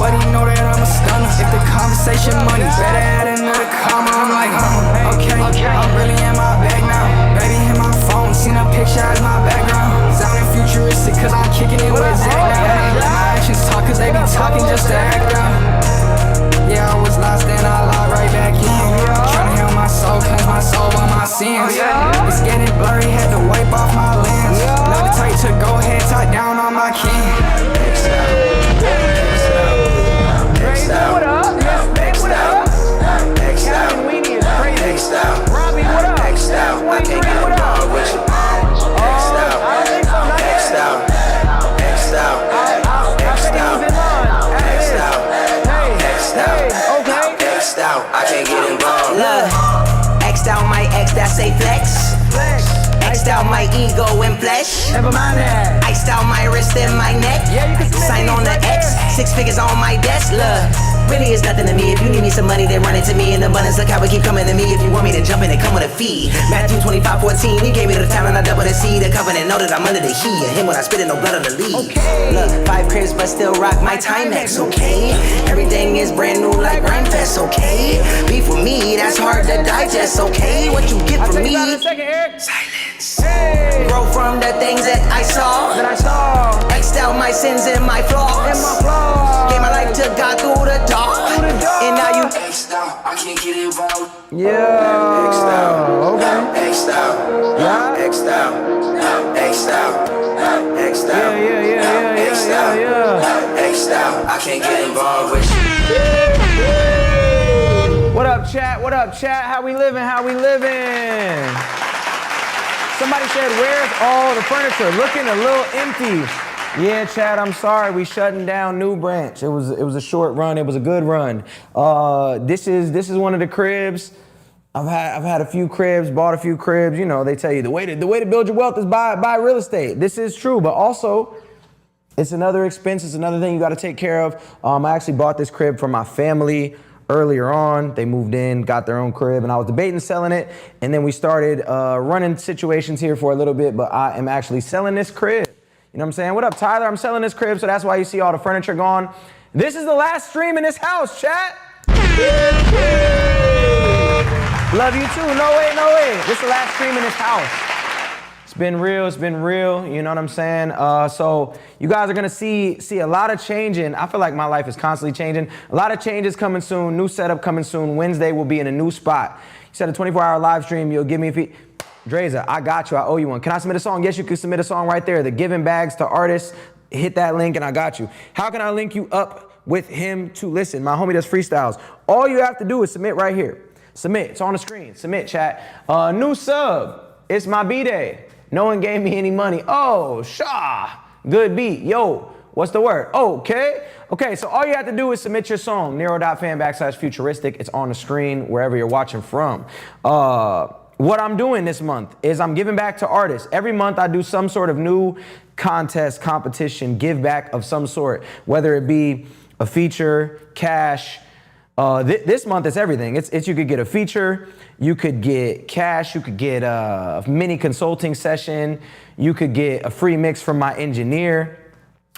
but he know that I'm a stunner. If the conversation money, better add another comma. I'm like, okay, I'm really in my bag now. Baby hit my phone, seen a picture as my background. Sounding futuristic, cause I'm kicking it with Zach now. Let my actions talk, cause they be talking just to act out. Yeah, I was lost and I logged right back in. Tryna heal my soul, cleanse my soul of my sins. It's getting blurry, had to wipe off my lens. Love to to go ahead, talk down on my king. What up? What up? Captain Weenie is crazy. Robbie, what up? 23, what up? I don't think so, not yet. I think he was in line. Hey, okay. I can't get involved. Look, X'd out my ex that say flex. X'd out my ego and flesh. Never mind that. Iced out my wrist and my neck. Yeah, you can sign on the X, 6 figures on my desk. Look, really is nothing to me. If you need me some money, then run it to me in abundance. Look how it keep coming to me. If you want me to jump in and come with a fee. Matthew 25:14, he gave me the talent, I double the seed. The covenant know that I'm under the heat. Him when I spit it, no blood on the lead. Okay. Look, 5 cribs, but still rock my Timex, okay? Everything is brand new like Rhyme Fest, okay? Beef with me, that's hard to digest, okay? What you get from me? In a second, Eric. Silence. Hey. Grow from the things that I saw. X'd out my sins and my flaws. Gave my life to God through the dark. And now you X'd out, I can't get involved. Yeah. X'd out. Okay. X'd out. Yeah. X'd out. X'd out. X'd out. Yeah. X'd out. I can't get involved with you. What up, chat? What up, chat? How we living? How we living? Somebody said, where's all the furniture? Looking a little empty. Yeah, Chad, I'm sorry. We shutting down New Branch. It was a short run. It was a good run. This is one of the cribs. I've had a few cribs, bought a few cribs. You know, they tell you the way to build your wealth is buy real estate. This is true, but also it's another expense. It's another thing you got to take care of. I actually bought this crib for my family earlier on. They moved in, got their own crib, and I was debating selling it. And then we started running situations here for a little bit, but I am actually selling this crib. You know what I'm saying? What up, Tyler? I'm selling this crib, so that's why you see all the furniture gone. This is the last stream in this house, chat. Love you too. No way. This is the last stream in this house. It's been real, you know what I'm saying? So you guys are gonna see a lot of changing. I feel like my life is constantly changing. A lot of changes coming soon, new setup coming soon. Wednesday will be in a new spot. You said a 24-hour live stream, you'll give me a fee. Dreza, I got you, I owe you one. Can I submit a song? Yes, you can submit a song right there. The giving bags to artists, hit that link and I got you. How can I link you up with him to listen? My homie does freestyles. All you have to do is submit right here. Submit, it's on the screen. Submit, chat. New sub, it's my B-Day. No one gave me any money. Oh, Shaw, good beat. Yo, what's the word? Okay, so all you have to do is submit your song, Nero.fan/futuristic. It's on the screen wherever you're watching from. What I'm doing this month is I'm giving back to artists. Every month I do some sort of new contest, competition, give back of some sort, whether it be a feature, cash. This month it's everything. It's you could get a feature, you could get cash, you could get a mini consulting session, you could get a free mix from my engineer.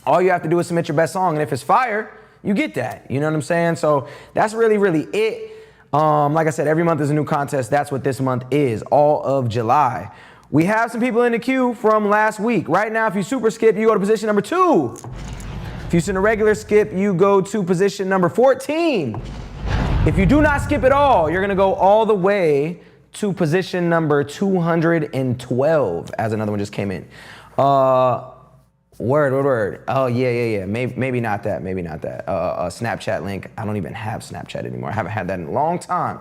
All you have to do is submit your best song, and if it's fire, you get that. You know what I'm saying? So that's really it. Like I said, every month is a new contest. That's what this month is, all of July. We have some people in the queue from last week. Right now, if you super skip, you go to position number 2. If you send a regular skip, you go to position number 14. If you do not skip at all, you're gonna go all the way to position number 212, as another one just came in. Word. Oh, yeah. Maybe not that. Snapchat link. I don't even have Snapchat anymore. I haven't had that in a long time.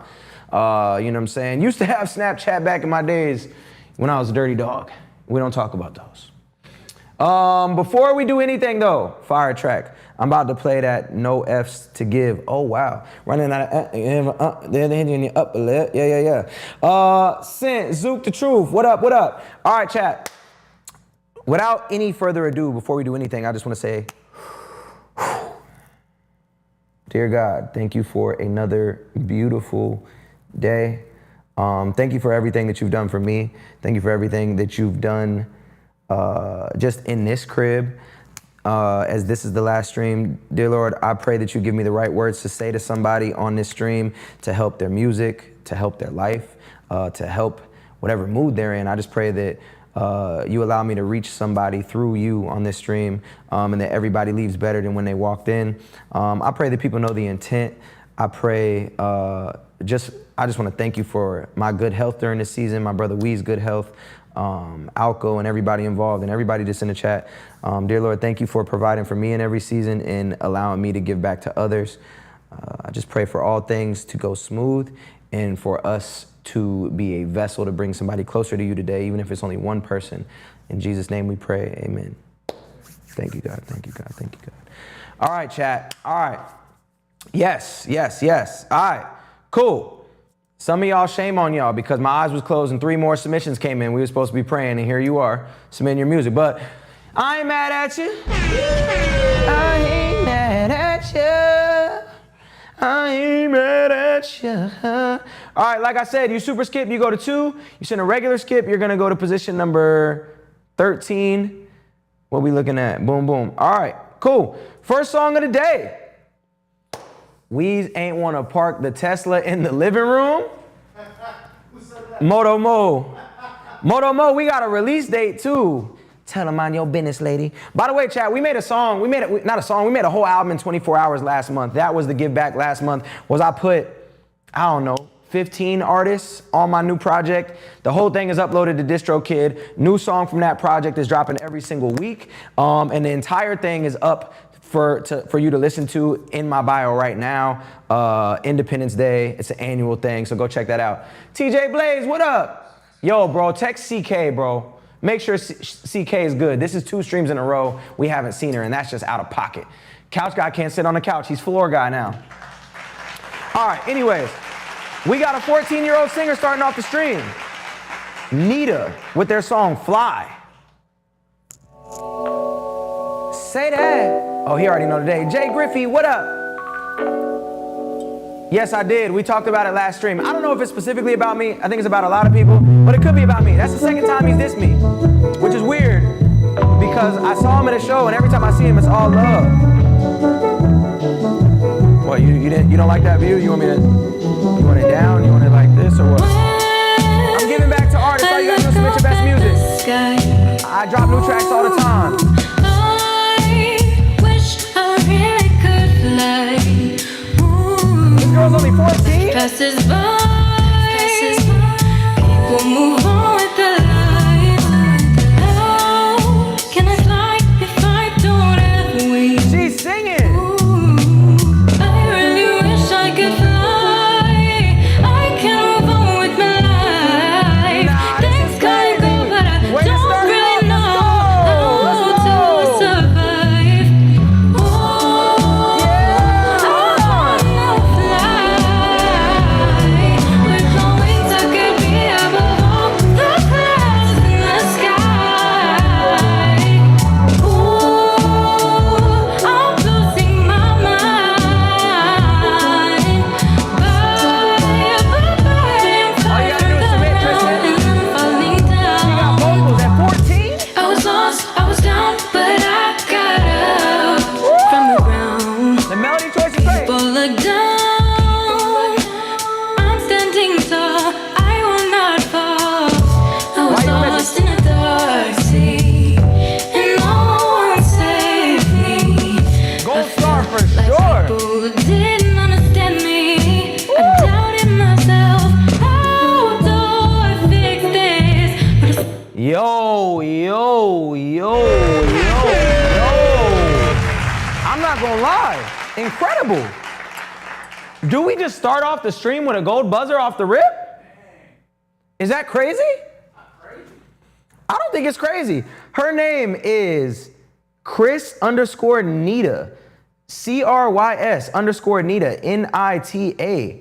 You know what I'm saying? Used to have Snapchat back in my days when I was a dirty dog. We don't talk about those. Before we do anything though, fire track. I'm about to play that No F's to Give. Oh, wow. Running out of they're hitting you up a little. Yeah. Sent, Zook the Truth. What up? All right, chat. Without any further ado, before we do anything, I just want to say, dear God, thank you for another beautiful day. Thank you for everything that you've done for me. Thank you for everything that you've done just in this crib. as this is the last stream, dear Lord, I pray that you give me the right words to say to somebody on this stream to help their music, to help their life, to help whatever mood they're in. I just pray that you allow me to reach somebody through you on this stream, and that everybody leaves better than when they walked in. I pray that people know the intent. I pray, I just want to thank you for my good health during this season, my brother Wee's good health, Alco and everybody involved and everybody just in the chat. Dear Lord, thank you for providing for me in every season and allowing me to give back to others. I just pray for all things to go smooth and for us to be a vessel to bring somebody closer to you today, even if it's only one person. In Jesus' name we pray, amen. Thank you, God, thank you, God, thank you, God. All right, chat, all right. Yes, yes, yes, all right, cool. Some of y'all, shame on y'all because my eyes was closed and 3 more submissions came in. We were supposed to be praying and here you are, submitting your music. But I ain't mad at you. I ain't mad at you. I ain't mad at you. All right, like I said, you super skip, you go to 2. You send a regular skip, you're gonna go to position number 13. What we looking at? Boom, boom. All right, cool. First song of the day. Weez ain't wanna park the Tesla in the living room. Moto Mo. Moto Mo, we got a release date too. Tell them mind your business, lady. By the way, chat, we made a song. We made a whole album in 24 hours last month. That was the give back last month, was I put, I don't know, 15 artists on my new project. The whole thing is uploaded to DistroKid. New song from that project is dropping every single week. And the entire thing is up for you to listen to in my bio right now. Independence Day, it's an annual thing, so go check that out. TJ Blaze, what up? Yo, bro, text CK, bro. Make sure CK is good. This is 2 streams in a row. We haven't seen her, and that's just out of pocket. Couch guy can't sit on the couch. He's floor guy now. All right, anyways, we got a 14-year-old singer starting off the stream. Nita with their song Fly. Say that. Oh, he already know today. Jay Griffey, what up? Yes, I did. We talked about it last stream. I don't know if it's specifically about me. I think it's about a lot of people, but it could be about me. That's the second time he's dissed me, which is weird because I saw him at a show and every time I see him, it's all love. What, you don't like that view? You want it down? You want it like this or what? I'm giving back to artists. All you gotta do is submit your best music. I drop new tracks all the time. This girl's only 14? Passes by, people move on with their life. How can I fly if I don't have wings? She's singing. Ooh, I really wish I could fly. I can move on with my life. Nah, this Things is gotta crazy. go, but I Way to don't start it really off. know Let's go. how to survive. Ooh, Yeah. I wanna fly. With no wings, I could be above all the clouds in the sky. Ooh, I'm losing my mind. All you gotta do is submit, Tristan. Falling She got down. vocals at 14? I was lost, I was down, but I got up from the ground. The melody choice is great. People look down. I'm standing tall, I will not fall. I was Why you lost in a dark sea, and no one saved me. Gold star for Like sure. people who didn't understand me. I doubted myself. How do I fix this? But it's Yo. I'm not gonna lie. Incredible. Do we just start off the stream with a gold buzzer off the rip? Is that crazy? I don't think it's crazy. Her name is Chris_Nita. CRYS_Nita. NITA.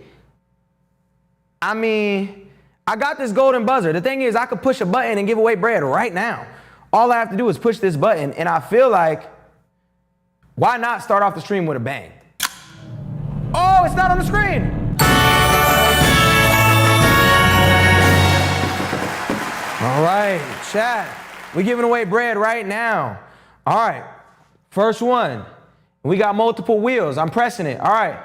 I mean, I got this golden buzzer. The thing is, I could push a button and give away bread right now. All I have to do is push this button, and I feel like, why not start off the stream with a bang? Oh, it's not on the screen. All right, chat. We're giving away bread right now. All right. First one. We got multiple wheels. I'm pressing it. All right.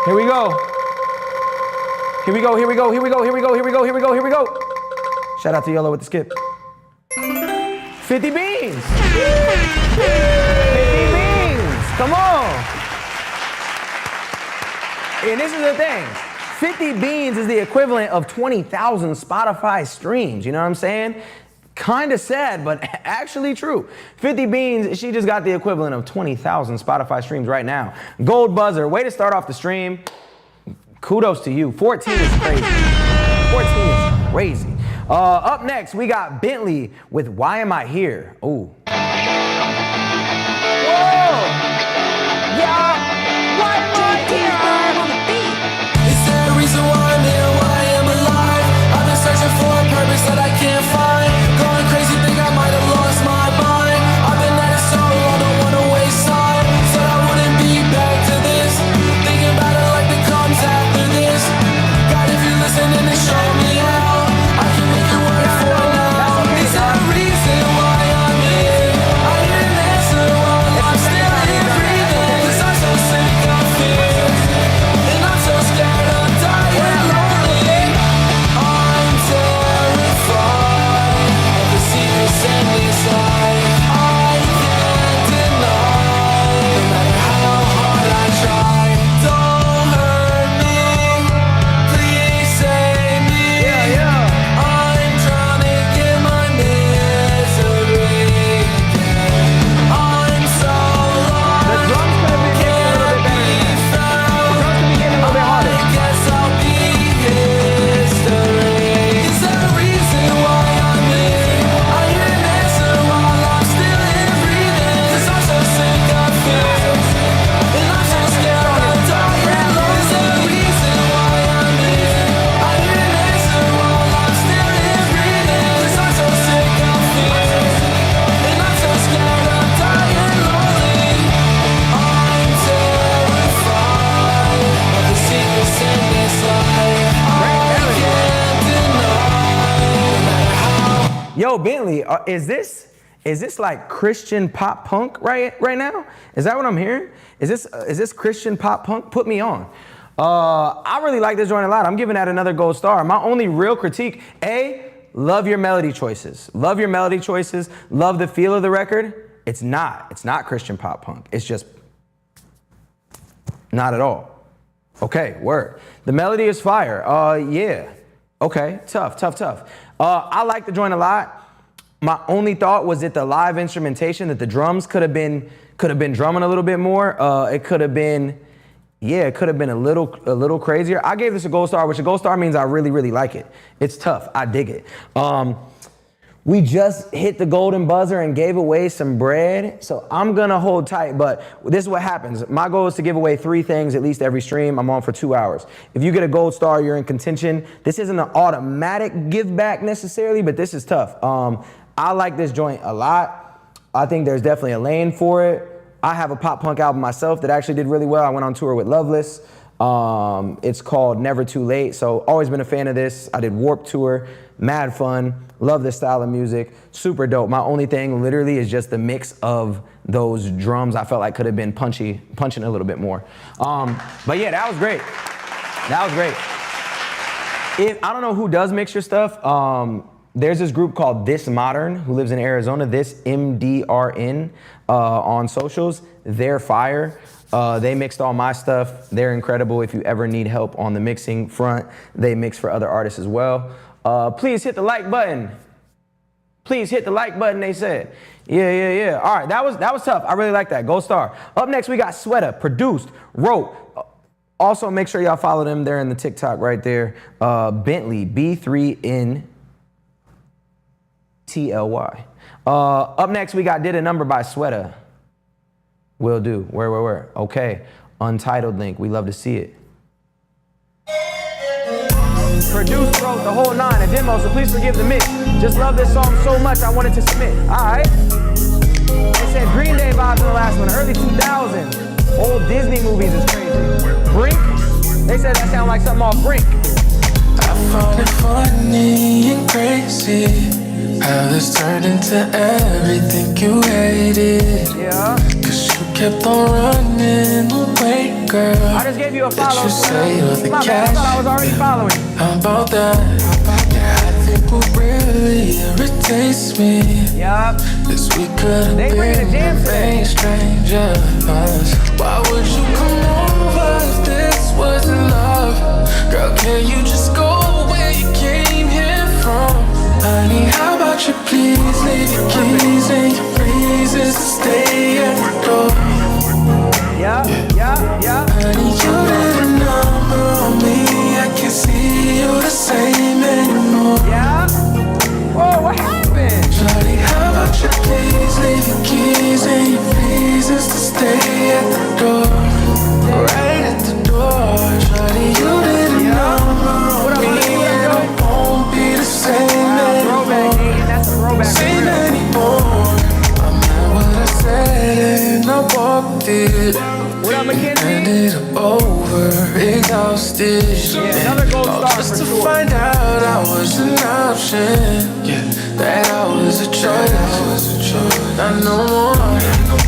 Here we go. Here we go, here we go, here we go, here we go, here we go, here we go, here we go. Shout out to Yellow with the skip. 50 beans. 50 beans. Come on. And this is the thing. 50 beans is the equivalent of 20,000 Spotify streams. You know what I'm saying? Kind of sad, but actually true. 50 beans, she just got the equivalent of 20,000 Spotify streams right now. Gold buzzer, way to start off the stream. Kudos to you. 14 is crazy. 14 is crazy. Up next, we got Bentley with Why Am I Here? Ooh. Whoa! Yeah! Why am I here? Is there a reason why I'm here? Why I'm alive? I've been searching for a purpose that I can't find. Going crazy, think I might have lost my mind. I've been at it so long, don't wanna waste time. Said I wouldn't be back to this. Thinking about it like the comes after this. God, if you're listening, then show me how I can make it work for now. Is there a reason why I'm here? I need an answer while I'm still here breathing. 'Cause I'm so sick of fear, and I'm so scared of dying lonely. I'm terrified of the secrets in this life. I can't deny, no matter how hard I try. Don't hurt me, please save me. I'm drowning in my misery again. I'm so lost, The drums could have been getting a little bit better than that. The drums could be getting a little bit harder. I guess I'll be history. Is there a reason why I'm here? I need an answer while I'm still here breathing. 'Cause I'm so sick of fear, and I'm so scared of dying lonely. Is there a reason why I'm here? I need an answer while I'm still here breathing. 'Cause I'm so sick of fear, and I'm so scared of dying lonely. I'm terrified of the secrets in this life. I can't deny, no matter how. Yo, Bentley, is this like Christian pop punk right now? Is that what I'm hearing? Is this Christian pop punk? Put me on. I really like this joint a lot. I'm giving that another gold star. My only real critique, love your melody choices. Love your melody choices. Love the feel of the record. It's not Christian pop punk. It's just not at all. Okay, word. The melody is fire. Yeah. Okay, tough. I like the joint a lot. My only thought was that the live instrumentation, that the drums could have been drumming a little bit more. It could have been a little crazier. I gave this a gold star, which a gold star means I really, really like it. It's tough. I dig it. We just hit the golden buzzer and gave away some bread, so I'm gonna hold tight, but this is what happens. My goal is to give away 3 things at least every stream. I'm on for 2 hours. If you get a gold star, you're in contention. This isn't an automatic give back necessarily, but this is tough. I like this joint a lot. I think there's definitely a lane for it. I have a pop punk album myself that actually did really well. I went on tour with Loveless. It's called Never Too Late, so always been a fan of this. I did Warped Tour, mad fun. Love this style of music, super dope. My only thing literally is just the mix of those drums. I felt like could have been punching a little bit more. But yeah, that was great. I don't know who does mix your stuff. There's this group called This Modern who lives in Arizona, This MDRN on socials. They're fire. They mixed all my stuff. They're incredible. If you ever need help on the mixing front, they mix for other artists as well. Please hit the like button. Please hit the like button, they said. Yeah. All right, that was tough. I really like that. Gold star. Up next, we got Sweater, produced, wrote. Also, make sure y'all follow them. They're in the TikTok right there. Bentley, B3NTLY. Up next, we got Did a Number by Sweater. Will do. Where? Okay. Untitled link. We love to see it. Produced, wrote the whole 9, a demo, so please forgive the mix. Just love this song so much, I wanted to submit. Alright. They said Green Day vibes in the last one, early 2000s. Old Disney movies is crazy. Brink? They said that sound like something off Brink. I found it funny and crazy How this turned into everything you hated. Yeah. Cause you kept on running away, girl. I just gave you a follow. Did you say you're the My bad, cash? I thought I was already following. How about that? Yeah, I think what really irritates me Yup. is we could've They bringing a jam been today. strangers. Why would you come over if this wasn't love? Girl, can you just go where you came here from? Honey, how about you please leave your keys and your reasons to stay at the door? Yeah. Honey, you did a number on me. I can't see you the same anymore. Yeah. Whoa, what happened? Shawty, how about you please leave your keys and your reasons to stay at the door? Right at the door. Shawty, you did a number on me, and it won't be the same Throwback, anymore. nigga. That's a throwback. Same for real. anymore. I meant what I said and I walked it. What up, Mackenzie? Ended up over, exhausted. Yeah, another gold All star just for to sure. find out I was an option. Yeah, that I was a choice. Not no more.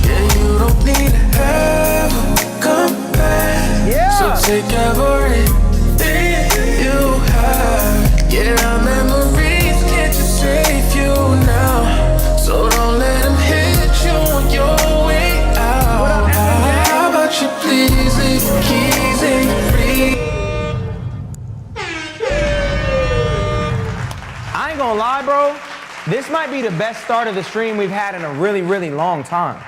Yeah, you don't need to ever come back. Yeah. So take everything you have. Yeah, our memories can't just save you now. So don't let them hit you on your way out. How about you please leave your keys and your free? I ain't gonna lie, bro. This might be the best start of the stream we've had in a really, really long time.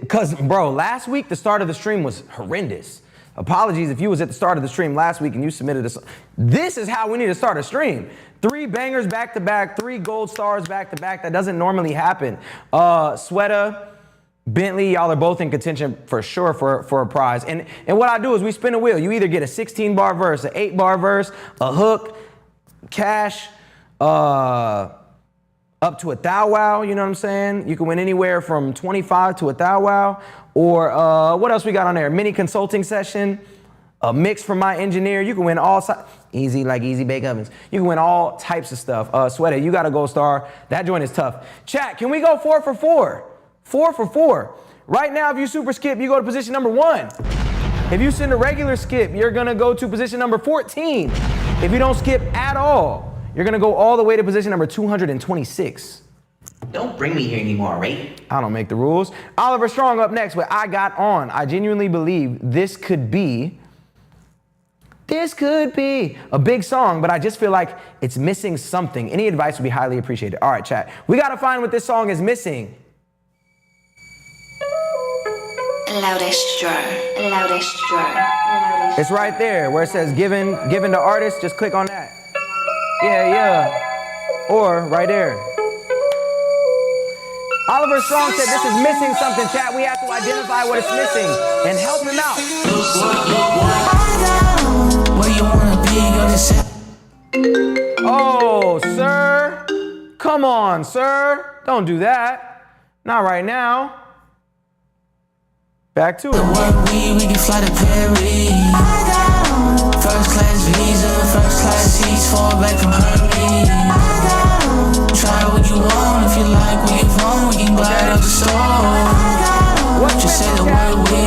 Cause, bro, last week the start of the stream was horrendous. Apologies if you was at the start of the stream last week and you submitted this. This is how we need to start a stream. 3 bangers back to back, 3 gold stars back to back. That doesn't normally happen. Sweta, Bentley, y'all are both in contention for sure for a prize. And what I do is we spin a wheel. You either get a 16-bar verse, an 8-bar verse, a hook, cash, up to a thou wow, you know what I'm saying? You can win anywhere from 25 to a thou wow. Or what else we got on there? Mini consulting session, a mix from my engineer. You can win all easy, like easy bake ovens. You can win all types of stuff. Sweater, you got a gold star. That joint is tough. Chat, can we go 4 for 4? 4 for 4. Right now, if you super skip, you go to position number 1. If you send a regular skip, you're gonna go to position number 14. If you don't skip at all, you're gonna go all the way to position number 226. Don't bring me here anymore, right? I don't make the rules. Oliver Strong up next with I Got On. I genuinely believe this could be a big song, but I just feel like it's missing something. Any advice would be highly appreciated. All right, chat. We gotta find what this song is missing. Loudest drawer, loudest drawer. It's right there where it says given to artist. Just click on that. Yeah. Or right there. Oliver Strong said this is missing something, chat. We have to identify what it's missing and help him out. Where you wanna be, go to set. Oh, sir. Come on, sir. Don't do that. Not right now. Back to it. Work we can fly to Paris. First class visa, first class seats, fall back from Hermes. Try what you want, if you like what you want, we can glide up the store. What you say the word we,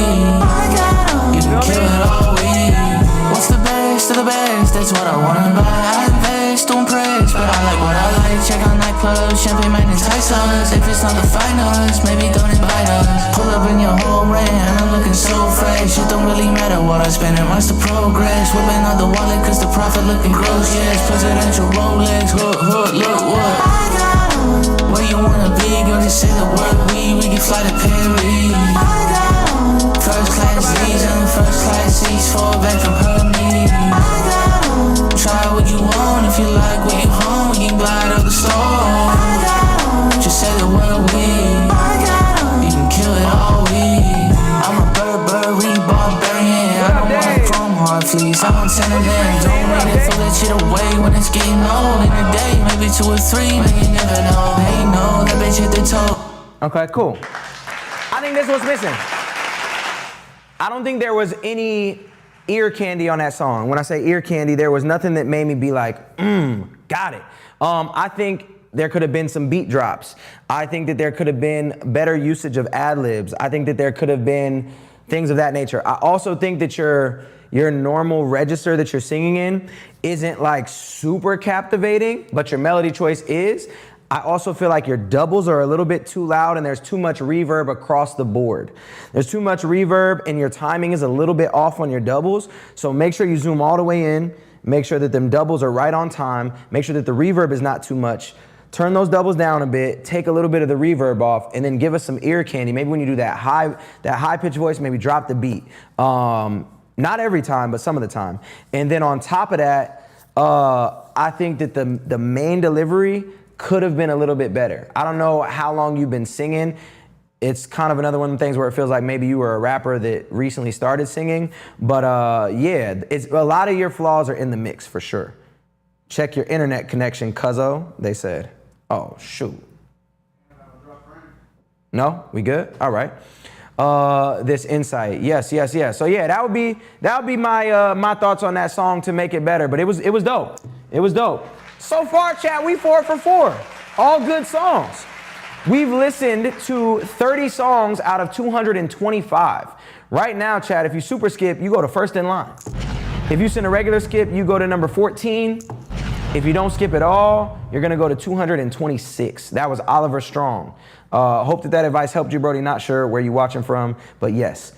you can kill it all we. What's the best of the best? That's what I wanna buy. I invest, don't press, but I like what I like. Check out nightclubs, champagne man entice us. If it's not the finals, maybe don't invite us. Pull up in your whole ring, and I'm looking so fresh. It don't really matter what I spend, it wants to progress. Whipping out the wallet, cause the profit looking gross. Yes, presidential Rolex, hook, look what. Where you wanna be, girl, just say the word we can fly to Paris. First class visa, first class seats, fall back from Hermes. Try what you want, if you like what you want, we can glide up the store. Just say the word we, you can kill it all we. I'm a Burberry barbarian, I don't want chrome hard fleece, I want 10 of them. Don't need it, throw that shit away when it's getting old. In a day, maybe 2 or 3, man, you never know. They know that bitch hit the toe. Okay, cool. I think this was missing. I don't think there was any ear candy on that song. When I say ear candy, there was nothing that made me be like, Got it. I think there could have been some beat drops. I think that there could have been better usage of ad-libs. I think that there could have been things of that nature. I also think that your normal register that you're singing in isn't like super captivating, but your melody choice is. I also feel like your doubles are a little bit too loud and there's too much reverb across the board. There's too much reverb and your timing is a little bit off on your doubles. So make sure you zoom all the way in, make sure that them doubles are right on time, make sure that the reverb is not too much. Turn those doubles down a bit, take a little bit of the reverb off, and then give us some ear candy. Maybe when you do that high pitched voice, maybe drop the beat. Not every time, but some of the time. And then on top of that, I think that the main delivery could have been a little bit better. I don't know how long you've been singing. It's kind of another one of the things where it feels like maybe you were a rapper that recently started singing. But yeah, a lot of your flaws are in the mix for sure. Check your internet connection, cuzzo, they said. Oh, shoot. No? We good? All right. This insight. Yes. So yeah, that would be my my thoughts on that song to make it better. But it was dope. It was dope. So far, chat, we 4 for 4. All good songs. We've listened to 30 songs out of 225. Right now, chat, if you super skip, you go to first in line. If you send a regular skip, you go to number 14. If you don't skip at all, you're gonna go to 226. That was Oliver Strong. Hope that advice helped you, Brody. Not sure where you're watching from, but yes.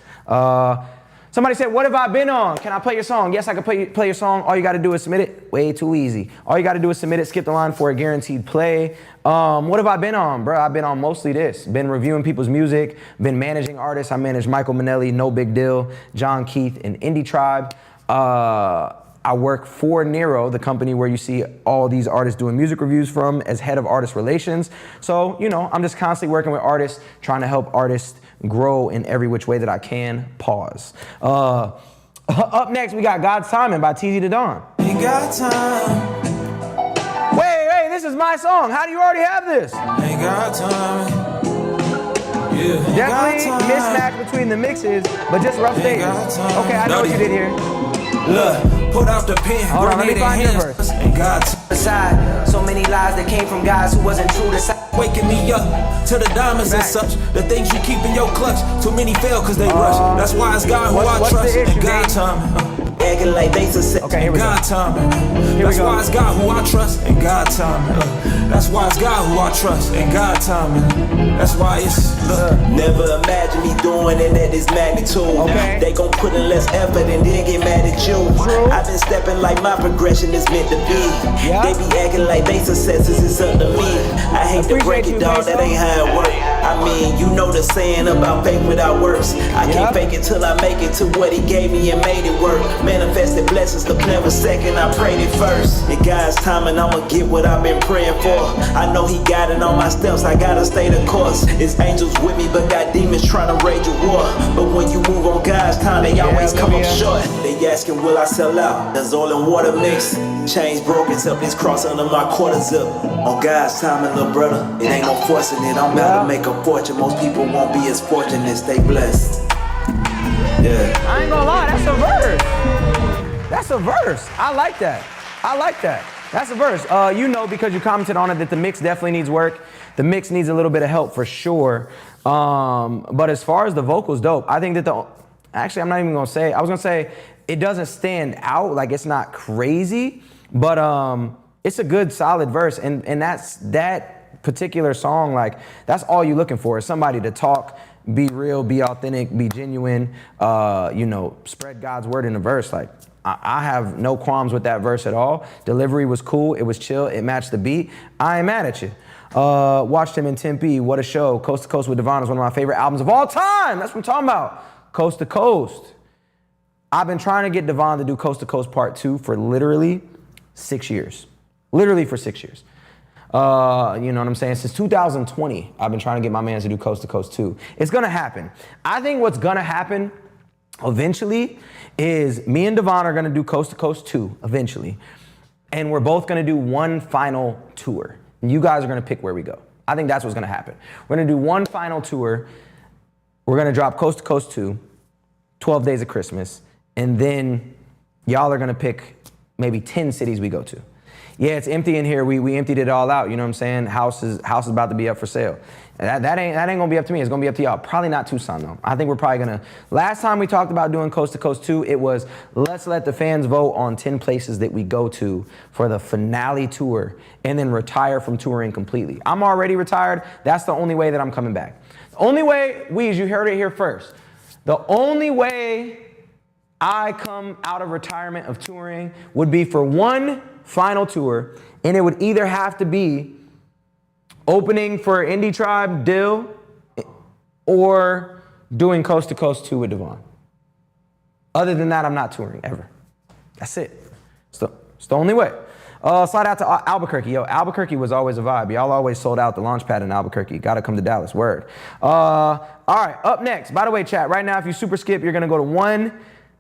Somebody said, what have I been on? Can I play your song? Yes, I can play your song. All you gotta do is submit it. Way too easy. All you gotta do is submit it, skip the line for a guaranteed play. What have I been on, bro? I've been on mostly this. Been reviewing people's music, been managing artists. I managed Michael Minnelli, No Big Deal, John Keith, and Indie Tribe. I work for Nero, the company where you see all these artists doing music reviews from, as head of artist relations. So, you know, I'm just constantly working with artists, trying to help artists grow in every which way that I can. Pause. Up next, we got God's Timing by TZ the Don. Ain't got time, Wait, this is my song. How do you already have this? ain't got time. Yeah, ain't Definitely got time. mismatch between the mixes, but just rough stages. got time. Okay, I know what you did here. Look, put out the pen, Hold on, let me find your verse. Ain't got time. Aside, so many lies that came from guys who wasn't true to Waking me up to the diamonds and such. The things you keep in your clutch. Too many fail cause they rush. That's why it's God who I what's trust. the issue, And God Dave? timing. acting like they success. Okay, here we go. God timing. we That's go. why it's God who I trust. And God timing. That's why it's God who I trust. And God timing. That's why it's Never imagine me doing it at this magnitude. Okay. They gon' put in less effort and then get mad at you. True. I've been stepping like my progression is meant to be. Yeah. They be acting like they successes is up to me. I hate to break Appreciate it you, down, Mason. that ain't how it work. I mean, you know the saying about faith without works. I Yep. can't fake it till I make it to what he gave me and made it work. Manifested blessings, the plan was second, I prayed it first. In God's timing, I'ma get what I've been praying for. I know he got it on my steps, I gotta stay the course. It's angels with me, but got demons trying to rage a war. But when you move on God's time, they always come up short. They asking, will I sell out? Does oil and water mix? Chains broken, up this cross under my quarter zip. On God's timing, little brother, it ain't no forcing it. I'm about to make a fortune. Most people won't be as fortunate. Stay blessed. Yeah. I ain't gonna lie, that's a verse. That's a verse. I like that. That's a verse. You know, because you commented on it, that the mix definitely needs work. The mix needs a little bit of help for sure. But as far as the vocals, dope. I think that actually, I'm not even gonna say, I was gonna say, it doesn't stand out, like it's not crazy, but it's a good solid verse. And that particular song, like that's all you're looking for, is somebody to talk, be real, be authentic, be genuine, you know, spread God's word in a verse. Like I have no qualms with that verse at all. Delivery was cool, it was chill, it matched the beat. I ain't mad at you. Watched him in Tempe, what a show. Coast to Coast with Devon is one of my favorite albums of all time. That's what I'm talking about. Coast to Coast. I've been trying to get Devon to do Coast to Coast Part 2 for literally 6 years. Literally for 6 years. You know what I'm saying? Since 2020, I've been trying to get my man to do Coast to Coast 2. It's gonna happen. I think what's gonna happen eventually is me and Devon are gonna do Coast to Coast 2 eventually. And we're both gonna do one final tour. And you guys are gonna pick where we go. I think that's what's gonna happen. We're gonna do one final tour. We're gonna drop Coast to Coast 2, 12 Days of Christmas, and then y'all are gonna pick maybe 10 cities we go to. Yeah, it's empty in here. We emptied it all out. You know what I'm saying? House is about to be up for sale. And that ain't gonna be up to me. It's gonna be up to y'all. Probably not Tucson though. I think we're probably gonna. Last time we talked about doing Coast to Coast 2, it was let's let the fans vote on 10 places that we go to for the finale tour and then retire from touring completely. I'm already retired. That's the only way that I'm coming back. The only way, Weez, you heard it here first. The only way I come out of retirement of touring would be for one final tour, and it would either have to be opening for Indie Tribe, Dill, or doing Coast to Coast 2 with Devon. Other than that, I'm not touring ever. That's it. It's the only way. Slide out to Albuquerque. Yo, Albuquerque was always a vibe. Y'all always sold out the launch pad in Albuquerque. Gotta come to Dallas, word. All right, up next, by the way, chat, right now, if you super skip, you're gonna go to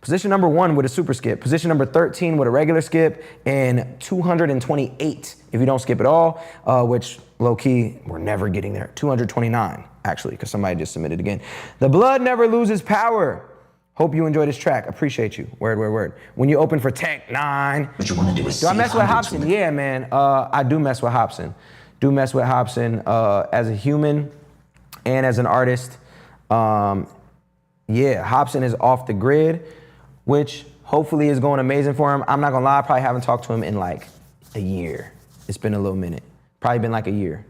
position number 1 with a super skip, position number 13 with a regular skip, and 228 if you don't skip at all, which low key, we're never getting there. 229, actually, because somebody just submitted again. The blood never loses power. Hope you enjoy this track. Appreciate you. Word, word, word. When you open for Tech 9. What you wanna do is I mess with Hobson? Yeah, man. I do mess with Hobson. As a human and as an artist. Yeah, Hobson is off the grid, which hopefully is going amazing for him. I'm not gonna lie, I probably haven't talked to him in like a year. It's been a little minute. Probably been like a year.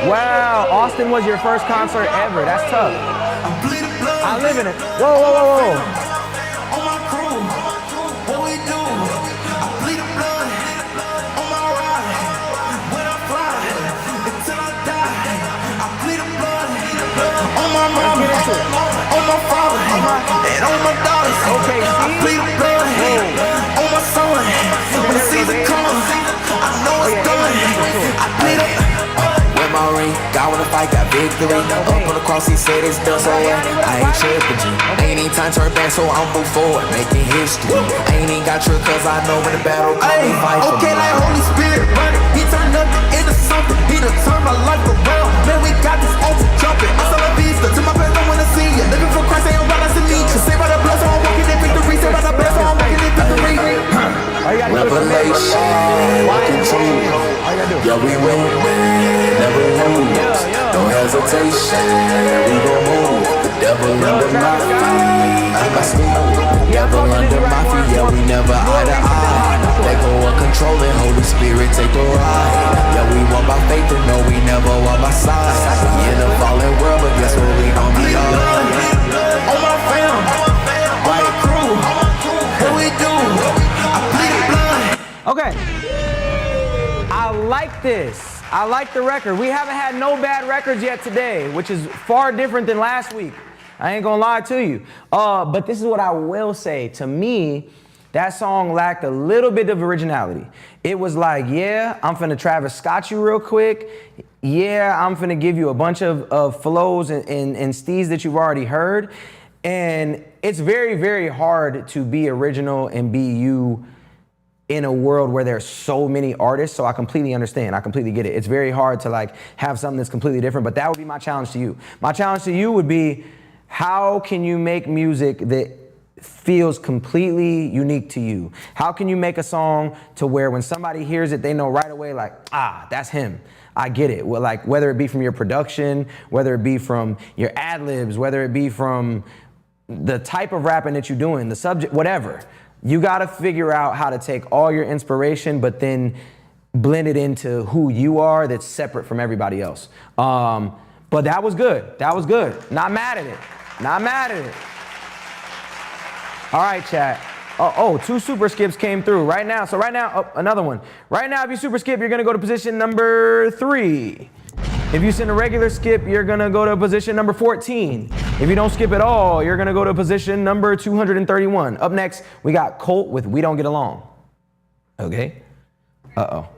Wow, Austin was your first concert ever. That's tough. I live in it. Whoa, whoa, whoa, whoa. On my father, and on my daughters. Okay, I bleed the blood on my son. When the season comes, I know it's done. I bleed up. With my ring, God wanna fight, got victory. Up on the cross, he said it's done, so I ain't tripping. Ain't even time to turn back, so I'm move forward, making history. I ain't even got trick, cause I know when the battle comes, he fight for me. Okay, like Holy Spirit running, he turned nothing into something. He done turned my life around. Man, we got this altar jumping. I'm still a beast, to my best, I wanna see ya. Living for Christ, ain't about us to need you. Say by the blood, so I'm walking in victory. Say by the blood, so I'm walking in victory. Revelation, continue. Yeah, we win, never lose. No hesitation, we gon' move. The devil under my feet, my smooth. Devil under my feet, yeah, we never eye to eye. Let go of controlling, Holy Spirit take the ride. Yeah, we walk by faith and know we never walk by sight. We in a fallen world, but guess what, we gon' be alright. On my fam, right crew, what we do? I bleed the blood. Okay. I like this. I like the record. We haven't had no bad records yet today, which is far different than last week. I ain't gonna lie to you. But this is what I will say. To me, that song lacked a little bit of originality. It was like, yeah, I'm finna Travis Scott you real quick. Yeah, I'm finna give you a bunch of flows and steez that you've already heard. And it's very, very hard to be original and be you in a world where there's so many artists. So I completely understand. I completely get it. It's very hard to like have something that's completely different, but that would be my challenge to you. My challenge to you would be, how can you make music that feels completely unique to you? How can you make a song to where when somebody hears it, they know right away, like, ah, that's him. I get it. Well, like, whether it be from your production, whether it be from your ad-libs, whether it be from the type of rapping that you're doing, the subject, whatever. You gotta figure out how to take all your inspiration, but then blend it into who you are that's separate from everybody else. But that was good. That was good. Not mad at it. Not mad at it. All right, chat. Oh, 2 super skips came through right now. So right now, oh, another one. Right now, if you super skip, you're gonna go to position number 3. If you send a regular skip, you're gonna go to position number 14. If you don't skip at all, you're gonna go to position number 231. Up next, we got Colt with We Don't Get Along. Okay. Uh-oh.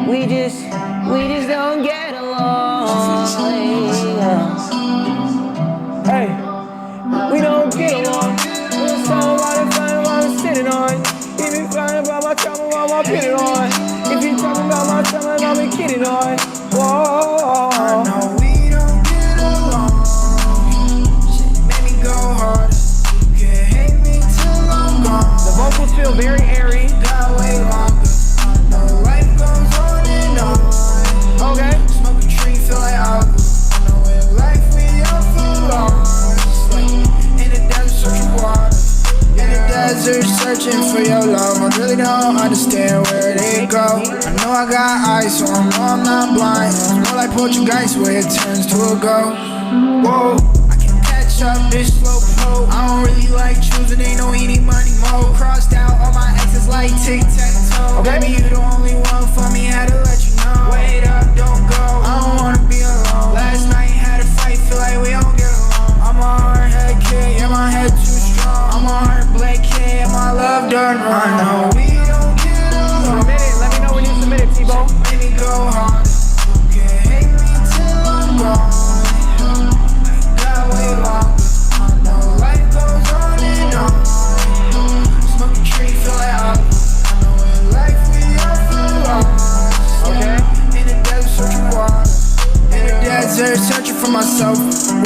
We just don't get along. Hey, we don't get along. We're so out of fun while I'm sitting on. If you crying about my trouble while I'm pitting on. If you talking about my trouble, I'll be kidding on. Whoa. I know we don't get along. Shit made me go hard. eyes, so I know I'm not blind. It's more like Portuguese where it turns to a go. Whoa, I can catch up this slow pro. I don't really like choosing, ain't no eating money mode. Crossed out all my exes like tic-tac-toe. Okay. Baby, you the only one for me, had to let you know. Wait up, don't go, I don't wanna be alone. Last night had a fight, feel like we don't get along. I'm a hard-head kid, yeah, my head too strong. I'm a heart-black kid, my love done run. No, we don't get along. Submit it. Let me know when you submit it, T-Bone. Make me go hard. You can hate me till I'm gone. Got way longer. I know life goes on and on. Smoke a tree, feel like I know in life we all feel lost. Okay. In the desert, searching water. In the desert, searching for myself.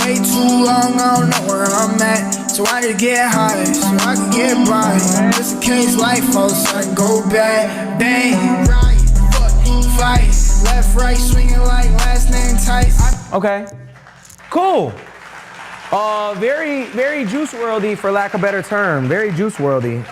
Way too long, I don't know where I'm at. So I just get high, so I can get by. Just in case life falls, so I can go back. Bang, right, fuck, fight. Left, right, swinging like last name Tice. Okay. Cool. Very, very juice worldy, for lack of a better term. Very juice worldy.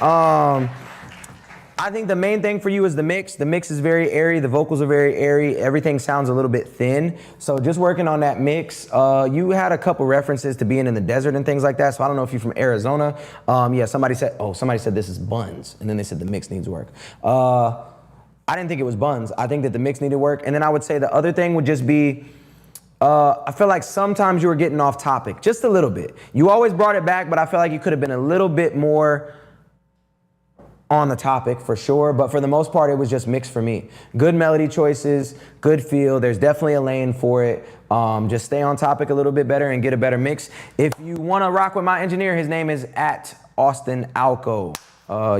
I think the main thing for you is the mix. The mix is very airy. The vocals are very airy. Everything sounds a little bit thin. So just working on that mix. You had a couple references to being in the desert and things like that. So I don't know if you're from Arizona. Yeah, somebody said this is buns. And then they said the mix needs work. I didn't think it was buns. I think that the mix needed work. And then I would say the other thing would just be, I feel like sometimes you were getting off topic, just a little bit. You always brought it back, but I feel like you could have been a little bit more on the topic for sure, but for the most part, it was just mixed for me. Good melody choices, good feel. There's definitely a lane for it. Just stay on topic a little bit better and get a better mix. If you want to rock with my engineer, his name is @AustinAlco.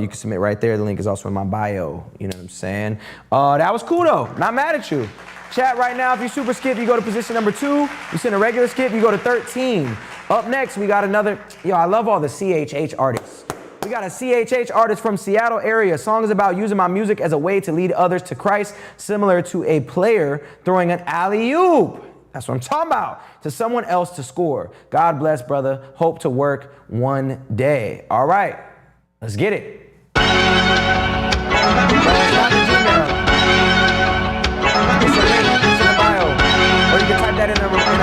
You can submit right there. The link is also in my bio. You know what I'm saying? That was cool though. Not mad at you. Chat right now. If you super skip, you go to position number 2. You send a regular skip, you go to 13. Up next, we got another. Yo, I love all the CHH artists. We got a CHH artist from Seattle area. Song is about using my music as a way to lead others to Christ, similar to a player throwing an alley-oop. That's what I'm talking about. To someone else to score. God bless, brother. Hope to work one day. All right, let's get it. It's not the Gmail. It's a link. It's in the bio. Or you can type that in a browser.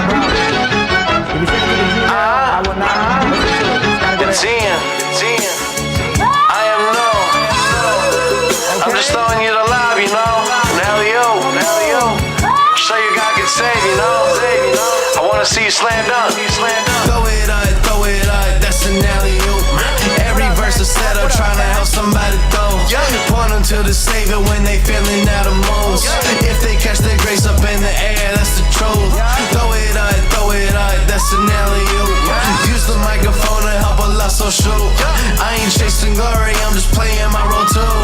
If you send it to the Gmail, I will not listen to it. It's gotta get it. I'm just throwing you the lob, you know. Now you. Show you God can save, you know. I wanna see you slam dunk. Throw it up, that's an alley-oop. Every verse is set up, trying to help somebody throw. Point them to the Savior when they feeling out of moves. If they catch their grace up in the air, that's the truth. Throw it up, that's an alley-oop. Use the microphone to help a lost soul shoot. I ain't chasing glory, I'm just playing my role too.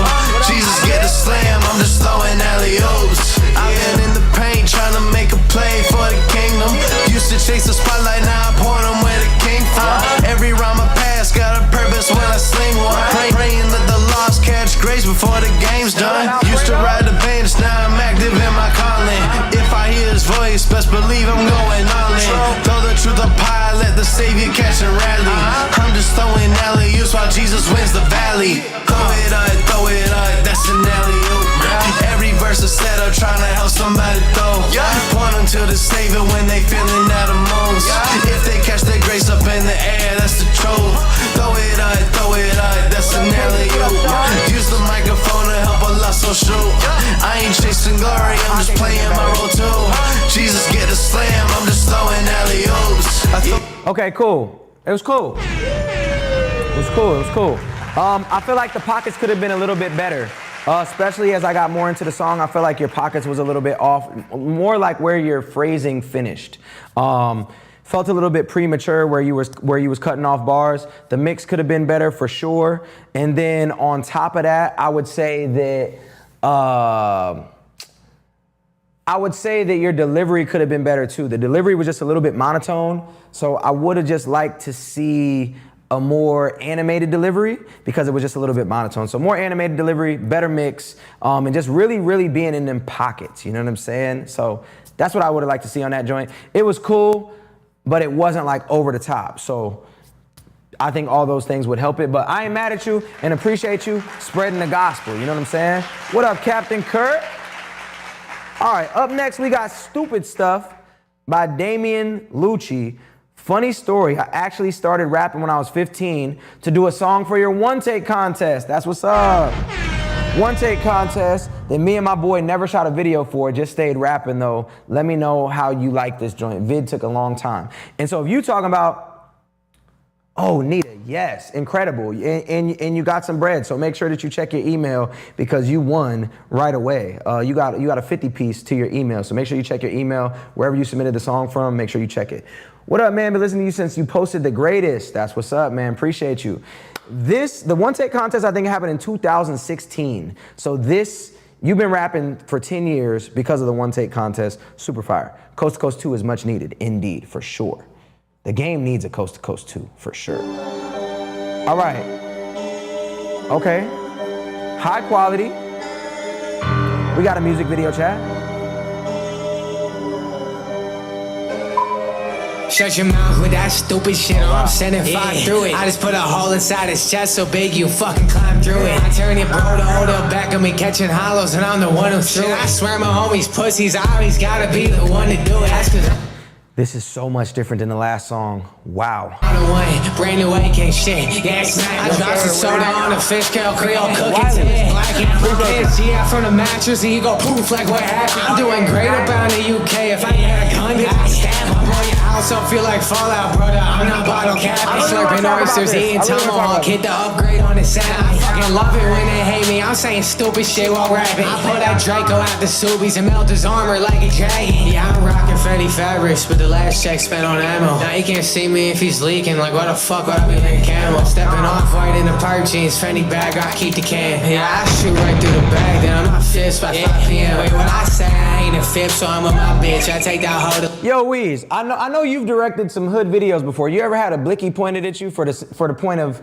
Jesus get the slam, I'm just throwing alley-oops. I've been in the paint trying to make a play for the kingdom. Used to chase the spotlight, now I point them where the king from. Every rhyme I pass got a purpose when I sing one. Praying that the lost catch grace before the game's done. Used to ride the bench, now I'm active in my calling. If I hear his voice, best believe I'm going all in. Throw the truth up high, let the Savior catch and rally. I'm just throwing alley-oops while Jesus wins the valley. Throw it up, that's an alley-oop. Every verse is set up, trying to help somebody throw. Point them to the Savior when they feeling out of moves. If they catch their grace up in the air, that's the truth. Throw it up, that's an alley-oop. Use the microphone to help a lost soul shoot. I ain't chasing glory, I'm just playing my role too. Jesus get a slam, I'm just throwing alley-oops. Okay, cool. It was cool. It was cool. I feel like the pockets could have been a little bit better. Especially as I got more into the song, I feel like your pockets was a little bit off, more like where your phrasing finished. Felt a little bit premature where you was cutting off bars. The mix could have been better for sure. And then on top of that, I would say that your delivery could have been better too. The delivery was just a little bit monotone. So I would have just liked to see a more animated delivery because it was just a little bit monotone. So more animated delivery, better mix, and just really being in them pockets, you know what I'm saying? So that's what I would have liked to see on that joint. It was cool, but it wasn't like over the top. So I think all those things would help it, but I ain't mad at you and appreciate you spreading the gospel, you know what I'm saying? What up, Captain Kurt? All right, up next we got Stupid Stuff by Damian Lucci. Funny story, I actually started rapping when I was 15 to do a song for your one take contest. That's what's up. One take contest that me and my boy never shot a video for, just stayed rapping though. Let me know how you like this joint. Vid took a long time. And so if you talking about, oh, Nita, yes, incredible. And you got some bread, so make sure that you check your email because you won right away. You got a 50 piece to your email, so make sure you check your email. Wherever you submitted the song from, make sure you check it. What up, man? Been listening to you since you posted the greatest. That's what's up, man. Appreciate you. The one take contest, I think it happened in 2016. So you've been rapping for 10 years because of the one take contest. Super fire. Coast to Coast 2 is much needed, indeed, for sure. The game needs a Coast to Coast 2, for sure. All right. Okay. High quality. We got a music video, chat. Shut your mouth with that stupid shit or I'm sending five through it. I just put a hole inside his chest so big you fucking climb through it. I turn it bro to hold up back of me catching hollows and I'm the one who threw it. I swear my homies pussies, I always gotta be the one to do it. That's cause This is so much different than the last song. Wow. I'm the one, brand new AK shit. Yeah, it's mad. I dropped some soda on a fish curl Creole cookie today. Black and blue yeah, from the mattress and you go poof like what happened. I'm doing great up out in the UK. If I had a gun, I'd stab. I'm on your house, I feel like Fallout, brother. I'm not bottle cap. I'm slurping oysters, eating tomahawk. Hit the upgrade on the sound. I fucking love it when they hate me. I'm saying stupid shit while rapping. I pull that Draco out the Subies and melt his armor like a dragon. Yeah, I'm rocking Fetty fabrics, but the last check spent on ammo. Now you can't see me if he's leaking. Like what the fuck would I be in camo? Stepping off white in the park jeans, Fendi bag, I keep the can. Yeah, I shoot right through the bag, then I'm not fist by 5 p.m. Wait, what I say, I ain't a fifth, so I'm with my bitch. I take that hoe to. Yo, Weez, I know you've directed some hood videos before. You ever had a blicky pointed at you for the point of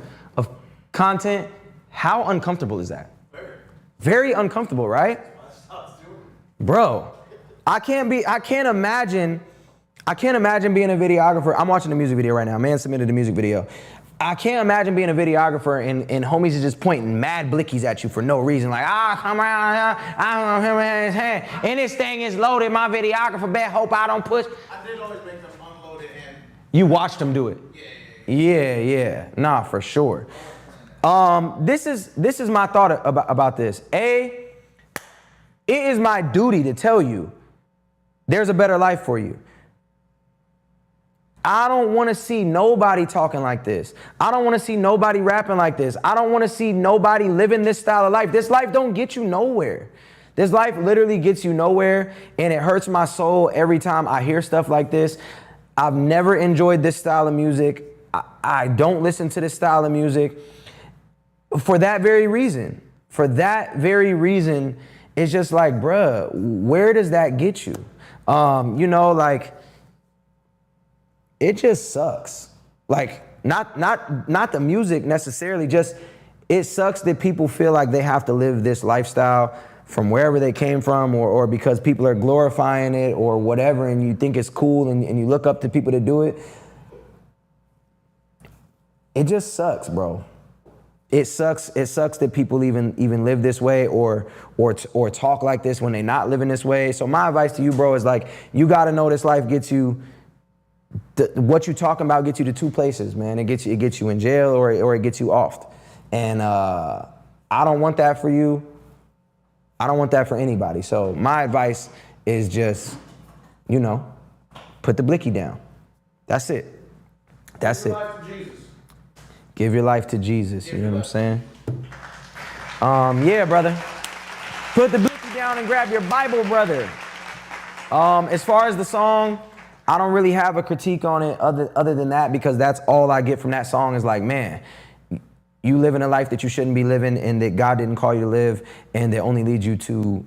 content? How uncomfortable is that? Very uncomfortable, right? Bro, I can't imagine being a videographer. I'm watching a music video right now. Man submitted a music video. I can't imagine being a videographer and homies is just pointing mad blickies at you for no reason. Like, come around, I don't know him in his hand. And this thing is loaded. My videographer bet hope I don't push. I did always make them unload it and. You watched him do it? Yeah. Nah, for sure. This is my thought about this. It is my duty to tell you there's a better life for you. I don't want to see nobody talking like this. I don't want to see nobody rapping like this. I don't want to see nobody living this style of life. This life don't get you nowhere. This life literally gets you nowhere, and it hurts my soul every time I hear stuff like this. I've never enjoyed this style of music. I don't listen to this style of music for that very reason. For that very reason, it's just like, bruh, where does that get you? Like, it just sucks. Like, not the music necessarily, just it sucks that people feel like they have to live this lifestyle from wherever they came from or because people are glorifying it or whatever and you think it's cool and you look up to people to do it. It just sucks, bro. It sucks that people even live this way or talk like this when they're not living this way. So my advice to you, bro, is like, you gotta know this life gets you, what you talking about gets you to two places, man. It gets you in jail or it gets you off. And I don't want that for you. I don't want that for anybody. So my advice is just, put the blicky down. That's it. That's it. Give your life to Jesus. You know what I'm saying? Yeah, brother. Put the blicky down and grab your Bible, brother. As far as the song, I don't really have a critique on it other than that, because that's all I get from that song is like, man, you living a life that you shouldn't be living and that God didn't call you to live, and that only leads you to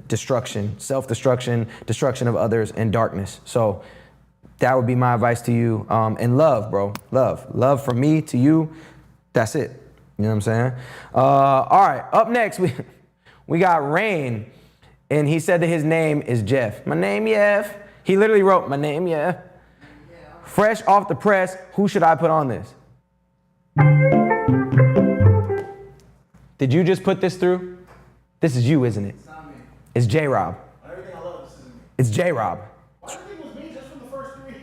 destruction, self-destruction, destruction of others, and darkness. So that would be my advice to you. And love, bro, love from me to you. That's it. You know what I'm saying? All right, up next, we got Rain, and he said that his name is Jeff. My name, Jeff. He literally wrote, my name, Jeff. Fresh off the press, who should I put on this? Did you just put this through? This is you, isn't it? It's J-Rob. Everything I It's J-Rob.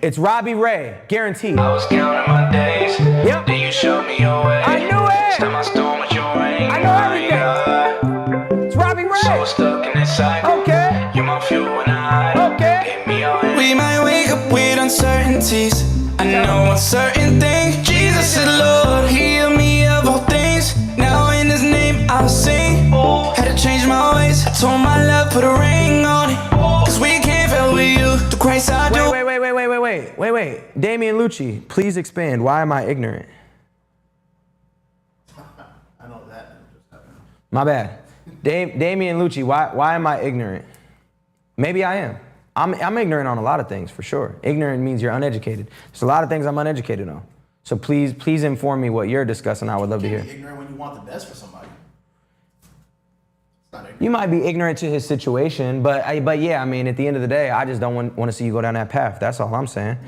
It's Robbie Ray, guaranteed. I was counting my days. Yep. Then you showed me your way. I knew it. Time I storm with your ring. I know everything. It's Robbie Ray. So stuck in this cycle. Okay. You're my fuel when I Okay. hit me on. We might wake up with uncertainties. I know a certain thing. Jesus is Lord, He healed me of all things. Now in His name I'll sing. Had to change my ways. I told my love, put a ring on it. Cause we can't fail with you. The Christ I do. Wait. Damian Lucci, please expand. Why am I ignorant? I know that just happened. My bad. Damian Lucci, why am I ignorant? Maybe I am. I'm ignorant on a lot of things, for sure. Ignorant means you're uneducated. There's a lot of things I'm uneducated on. So please inform me what you're discussing. I would love to hear. You can't be ignorant when you want the best for somebody. It's not ignorant. You might be ignorant to his situation, but yeah, I mean, at the end of the day, I just don't want to see you go down that path. That's all I'm saying.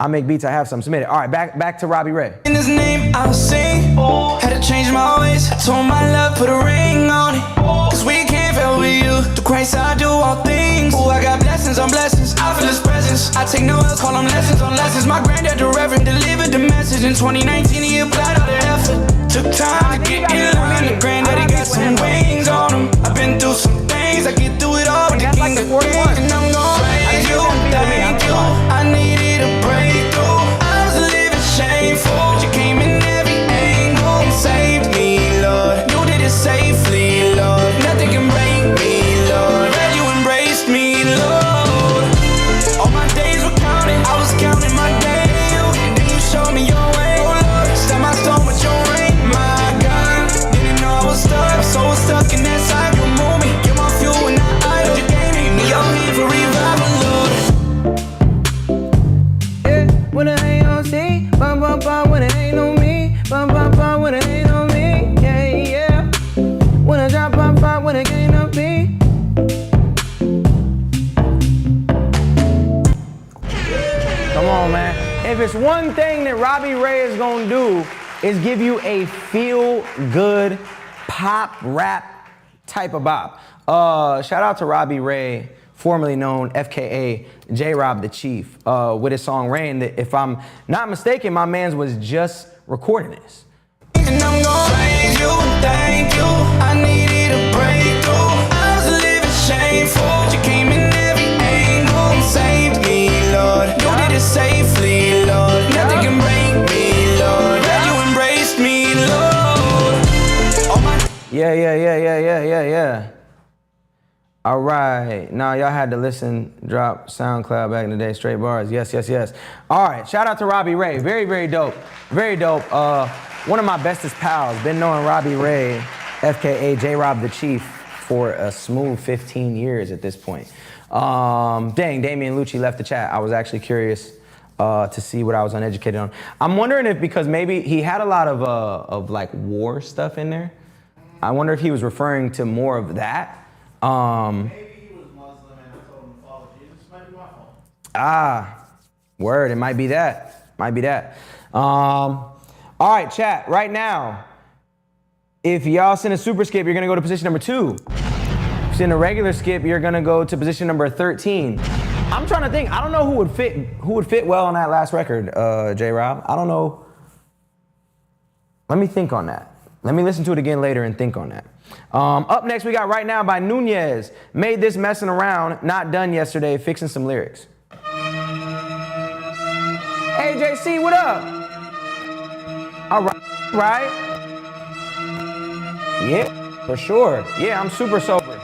I make beats, I have some submitted. All right, back to Robbie Ray. In His name I'll sing. Had to change my ways. I told my love, put a ring on it. Cause we can't fail with you. The Christ I do all things. Ooh, I got blessings on blessings. I feel His presence. I take no else, call them lessons on lessons. My granddad, the reverend, delivered the message. In 2019, he applied all the effort. Took time to get in line. The granddaddy got some wings on him. I've been through some things. I get through it all with the king of kings. And I'm gonna praise you, thank you. I needed a breakthrough. I was living shameful, but you came in every angle and saved me, Lord. You did it safely, Lord. Nothing can break me, Lord. Glad you embraced me, Lord. All my days were counted, I was counting my days. And then you showed me your way, oh Lord. Step my stone with your ring, my God. Didn't know I was stuck, so I was stuck in that cycle. Move me, get my fuel when I idle. You gave me your hand for revival, Lord. When it ain't on C, bum bum bum. When it ain't on me, bum bum bum. When it ain't on me, yeah. When I drop bum bum, when it ain't on me. Come on, man. If it's one thing that Robbie Ray is gonna do, is give you a feel-good pop rap type of bop. Shout out to Robbie Ray, formerly known FKA J-Rob the Chief, with his song Rain, that if I'm not mistaken, my man's was just recording this. And I'm gonna praise you, thank you. I needed a breakthrough. I was living shameful, but you came in every angle and saved me, Lord. You did it safely, Lord. Nothing can break me, Lord. Glad you embraced me, Lord. All my Yeah. All right, now y'all had to listen, drop SoundCloud back in the day, straight bars, yes. All right, shout out to Robbie Ray, very dope, very dope. One of my bestest pals, been knowing Robbie Ray, FKA J-Rob the Chief, for a smooth 15 years at this point. Dang, Damian Lucci left the chat. I was actually curious to see what I was uneducated on. I'm wondering if, because maybe he had a lot of like war stuff in there. I wonder if he was referring to more of that. Maybe he was Muslim and I told him to follow Jesus. Might be my fault. Word, it might be that. All right, chat, right now, if y'all send a super skip, you're gonna go to position number 2. If you send a regular skip, you're gonna go to position number 13. I'm trying to think, I don't know who would fit well on that last record, J-Rob. I don't know. Let me think on that. Let me listen to it again later and think on that. Up next, we got Right Now by Nunez. Made this messing around, not done yesterday, fixing some lyrics. Hey, JC, what up? All right. Yeah, for sure. Yeah, I'm super sober.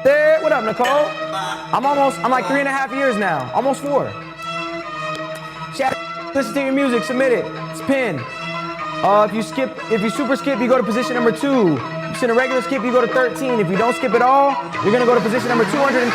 There, what up, Nicole? I'm like 3.5 years now, almost 4. Chat, listen to your music, submit it, it's pinned. If you super skip, you go to position number 2. If you send a regular skip, you go to 13. If you don't skip at all, you're gonna go to position number 236.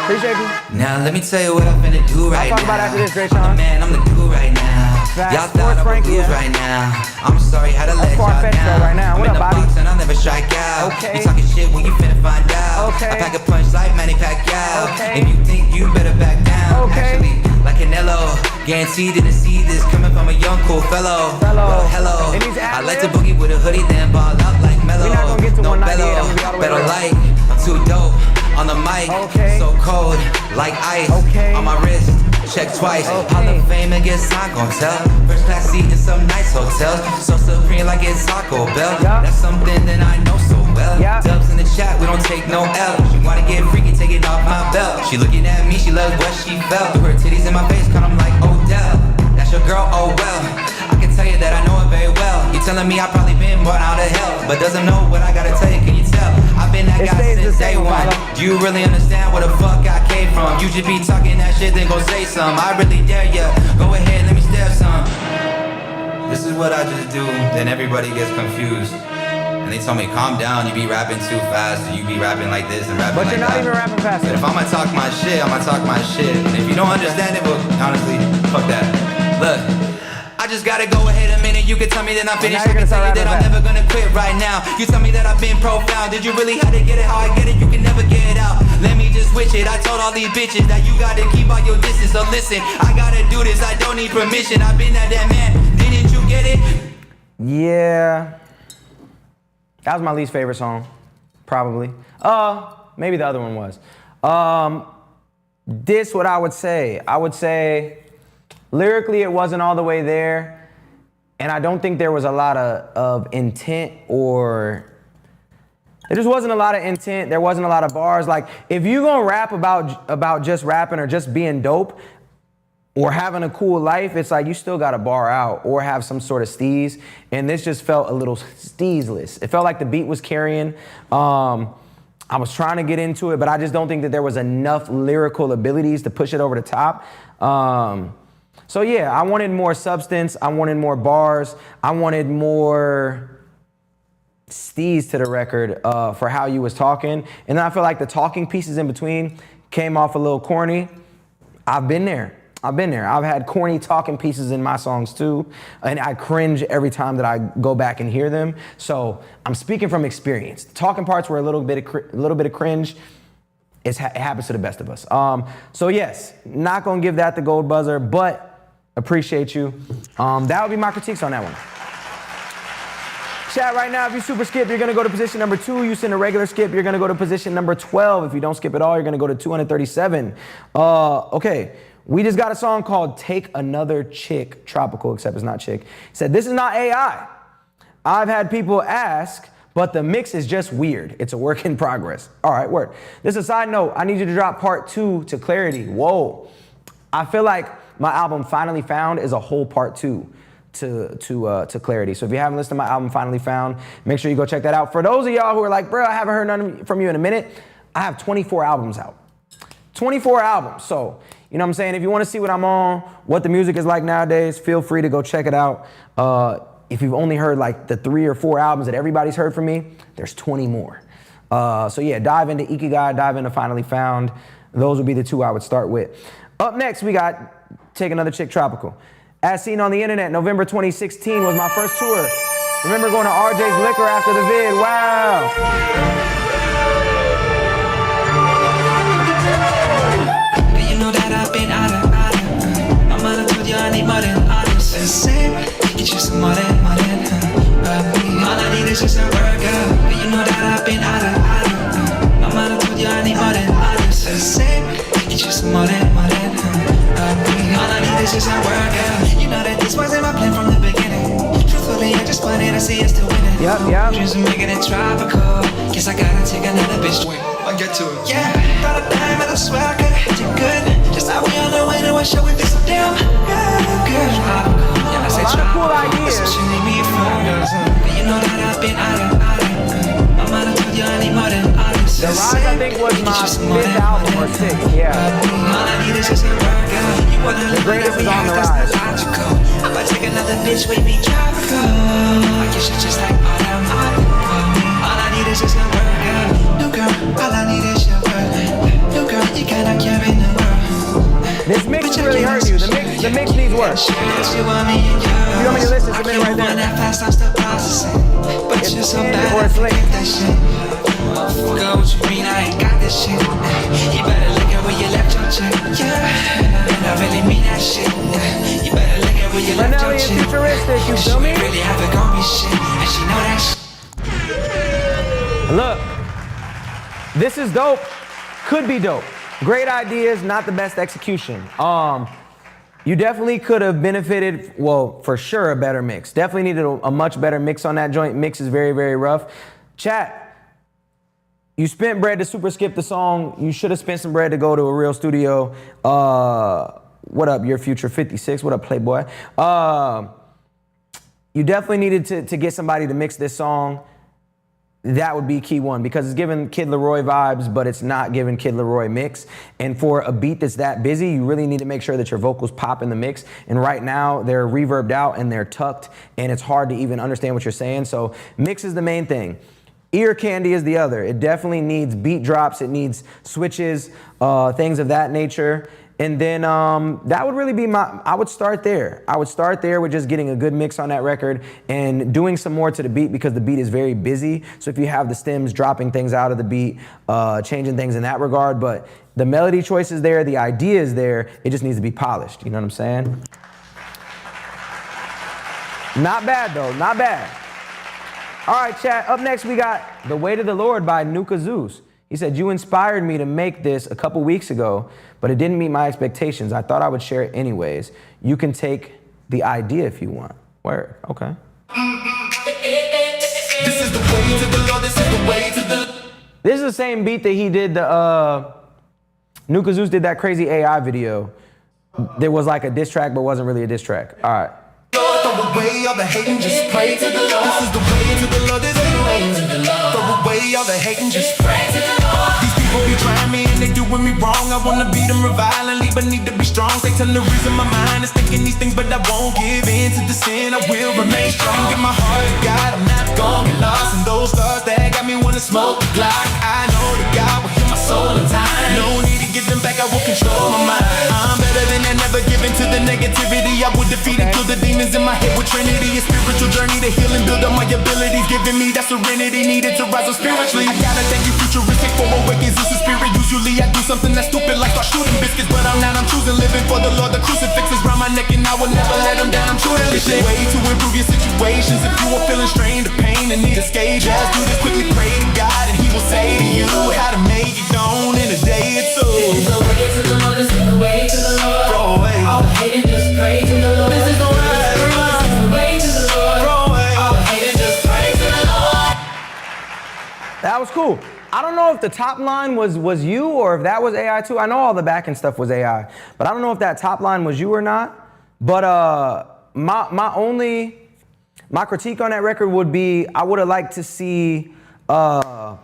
Appreciate you. Now let me tell you what I'm finna do right now. I'll talk about after this, Ray I'm Sean. the man, I'm the dude right now. Facts. Y'all thought I would lose right now. I'm sorry, had to let y'all far-fetched down. right now. What I'm in up, the Bobby? box and I'll never strike out. Okay. You talking shit when you finna find out. Okay. I pack a punch like Manny Pacquiao. Okay. If you think you better back down. Okay. Actually, like Canelo, guaranteed didn't see this coming from a young cool fellow. Well, hello. It needs I like ad-lib. to boogie with a hoodie, then ball out like Mellow. We're not gonna get to No 198, bellow, I'm gonna be all the way better around. light. I'm too dope. on the mic. Okay. So cold, like ice. Okay. On my wrist, check twice. Okay. Hall of Fame against I gon' tell. First class seat in some nice hotels. So supreme like it's Taco Bell. Yeah. That's something that I know so well. Yeah. Dubs in the chat, we don't take no L. She wanna get freaky, take it off my belt. She looking at me, she loves what she felt. Threw her titties in my face, cause I'm like Odell. That's your girl, oh well. I can tell you that I know her very well. You telling me I probably been born out of hell, but doesn't know what I gotta tell you, can you tell? I've been that It guy stays the since day same, one. Apollo. Do you really understand where the fuck I came from? You should be talking that shit, then go say some. I really dare ya, go ahead, let me stare some. This is what I just do, then everybody gets confused. And they told me, calm down, you be rapping too fast, or you be rapping like this and rapping But like you're not that. even rapping fast But if enough. I'ma talk my shit, I'ma talk my shit. And if you don't understand it, well, honestly, fuck that. Look, I just gotta go ahead a minute. You can tell me that I'm finished. now I you're can gonna tell you start that I'm rapping never gonna quit right now. You tell me that I've been profound. Did you really have to get it how I get it? You can never get it out. Let me just switch it. I told all these bitches that you gotta keep all your distance. So listen, I gotta do this. I don't need permission. I've been that man. Didn't you get it? Yeah. That was my least favorite song, probably. Maybe the other one was. This, what I would say. I would say, lyrically, it wasn't all the way there. And I don't think there was a lot of intent or... There just wasn't a lot of intent. There wasn't a lot of bars. Like, if you gonna rap about just rapping or just being dope or having a cool life, it's like you still got to bar out or have some sort of steez. And this just felt a little steezless. It felt like the beat was carrying. I was trying to get into it, but I just don't think that there was enough lyrical abilities to push it over the top. So yeah, I wanted more substance. I wanted more bars. I wanted more steez to the record for how you was talking. And then I feel like the talking pieces in between came off a little corny. I've been there. I've had corny talking pieces in my songs too, and I cringe every time that I go back and hear them. So I'm speaking from experience. The talking parts were a little bit of cringe. It happens to the best of us. So yes, not gonna give that the gold buzzer, but appreciate you. That would be my critiques on that one. Chat right now, if you super skip, you're gonna go to position number 2. You send a regular skip, you're gonna go to position number 12. If you don't skip at all, you're gonna go to 237. Okay. We just got a song called Take Another Chick, tropical, except it's not chick. It said, this is not AI. I've had people ask, but the mix is just weird. It's a work in progress. All right, word. This is a side note. I need you to drop part 2 to Clarity. Whoa. I feel like my album Finally Found is a whole part 2 to Clarity. So if you haven't listened to my album Finally Found, make sure you go check that out. For those of y'all who are like, bro, I haven't heard nothing from you in a minute, I have 24 albums out. 24 albums. So, you know what I'm saying? If you want to see what I'm on, what the music is like nowadays, feel free to go check it out. If you've only heard like the 3 or 4 albums that everybody's heard from me, there's 20 more. So yeah, dive into Ikigai, dive into Finally Found. Those would be the 2 I would start with. Up next, we got Take Another Chick, Tropical. As seen on the internet, November 2016 was my first tour. Remember going to RJ's Liquor after the vid, wow. I've been out of my mother told you I need more than honest. The same, get you some more than all I need is just a workout. But you know that I've been out of my mother told you I need more than honest. The same, get you some more than all I need is just a workout. You know that this wasn't my plan from the beginning. Truthfully, I just wanted to see us still winning. Yep. Just making it tropical. Guess I gotta take another bitch. Wait, I get to it. Yeah, got a dime and I swear I could hit you good. Just like we on the way to a show with this so damn good. Yeah, I say a lot of cool ideas. So she need me for. But you know that I've been out of my mother told you I need more than honest. The Rise, I think, was my 5th album or 6th, yeah. All I need is just a workout. You wanna The Greatest is on the Rise. I might take another bitch with me tropical. I guess you're just like autumn. All I need is just a workout. New girl, all I need is your word. New girl, you cannot carry the world. This mix is really hurting you. The mix needs work. If you want me to listen, it's a minute right there. It's 10 or it's late. Girl, what you mean I ain't got this shit? You better look at where you left your chick. Yeah, and I really mean that shit. You better look at where you left your chick. Futuristic, you feel me? Really have it gon' be shit, and she know that shit. Look, this is dope. could be dope. Great ideas, not the best execution. You definitely could have benefited, well, for sure, a better mix. Definitely needed a much better mix on that joint. Mix is very, very rough. Chat, you spent bread to super skip the song. You should have spent some bread to go to a real studio. What up, your future 56? What up, Playboy? You definitely needed to get somebody to mix this song. That would be key one, because it's giving Kid Leroy vibes, but it's not giving Kid Leroy mix. And for a beat that's that busy, you really need to make sure that your vocals pop in the mix. And right now, they're reverbed out and they're tucked, and it's hard to even understand what you're saying. So mix is the main thing. Ear candy is the other. It definitely needs beat drops, it needs switches, things of that nature. And then that would really be I would start there. I would start there with just getting a good mix on that record and doing some more to the beat, because the beat is very busy. So if you have the stems dropping things out of the beat, changing things in that regard, but the melody choice is there, the idea is there, it just needs to be polished, you know what I'm saying? Not bad though, not bad. All right, chat, up next we got The Way to the Lord by Nuka Zeus. He said, you inspired me to make this a couple weeks ago, but it didn't meet my expectations. I thought I would share it anyways. You can take the idea if you want. Word, okay. This is the way to the Lord, this is the way to the... This is the same beat that he did Nuka Zeus did that crazy AI video. There was like a diss track, but wasn't really a diss track. All right. Throw away all the hate and just pray to the Lord. This is the way to the Lord, this is the way to the Lord. Throw away all the hate and just pray to the Lord. These people be trying me and they doing me wrong. I wanna beat them revilingly, but need to be strong. Satan, the reason my mind is thinking these things, but I won't give in to the sin. I will remain strong. Give my heart to God, I'm not gonna get lost in those thoughts that got me wanna smoke the Glock. I know that God will heal my soul in time. No need to give them back, I will control my mind. I'm better than I never given to the negativity. I would defeat and kill the demons in my head with Trinity. A spiritual journey to heal and build up my abilities, giving me that serenity needed to rise up spiritually. I gotta thank you, futuristic, for awakens. This is spirit. Usually I do something that's stupid, like start shooting biscuits, but I'm not. I'm choosing living for the Lord. The crucifix is round my neck, and I will never let him down. I'm true to this way to improve your situations. If you are feeling strained or pain and need escape, just do this quickly. Pray to God, and He will say to you how to make it gone in a day or two. This is the way to the Lord, this is the way to the Lord. Throw away all the hate and just pray to the Lord. This is the way. That was cool. I don't know if the top line was you or if that was AI too. I know all the back end stuff was AI, but I don't know if that top line was you or not. But my critique on that record would be I would have liked to see a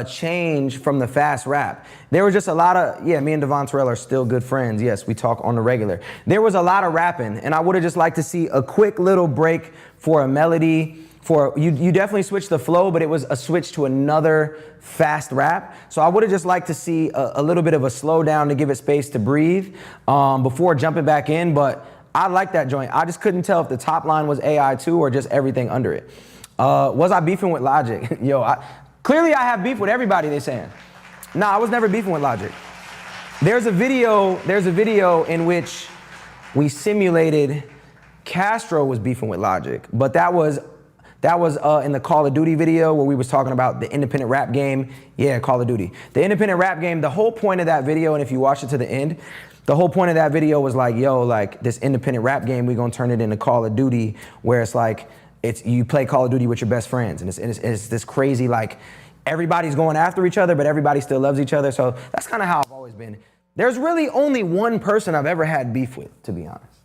change from the fast rap. There was just a lot of, me and Devon Terrell are still good friends. Yes, we talk on the regular. There was a lot of rapping, and I would have just liked to see a quick little break for a melody. You definitely switched the flow, but it was a switch to another fast rap. So I would have just liked to see a little bit of a slowdown to give it space to breathe before jumping back in. But I like that joint. I just couldn't tell if the top line was AI too or just everything under it. Was I beefing with Logic? Clearly I have beef with everybody, they saying. Nah, I was never beefing with Logic. There's a video in which we simulated Castro was beefing with Logic, but that was in the Call of Duty video where we was talking about the independent rap game. Yeah, Call of Duty. The independent rap game, the whole point of that video, and if you watch it to the end, the whole point of that video was like, this independent rap game, we gonna turn it into Call of Duty, where it's like, you play Call of Duty with your best friends, and it's this crazy, like, everybody's going after each other, but everybody still loves each other. So that's kind of how I've always been. There's really only one person I've ever had beef with, to be honest.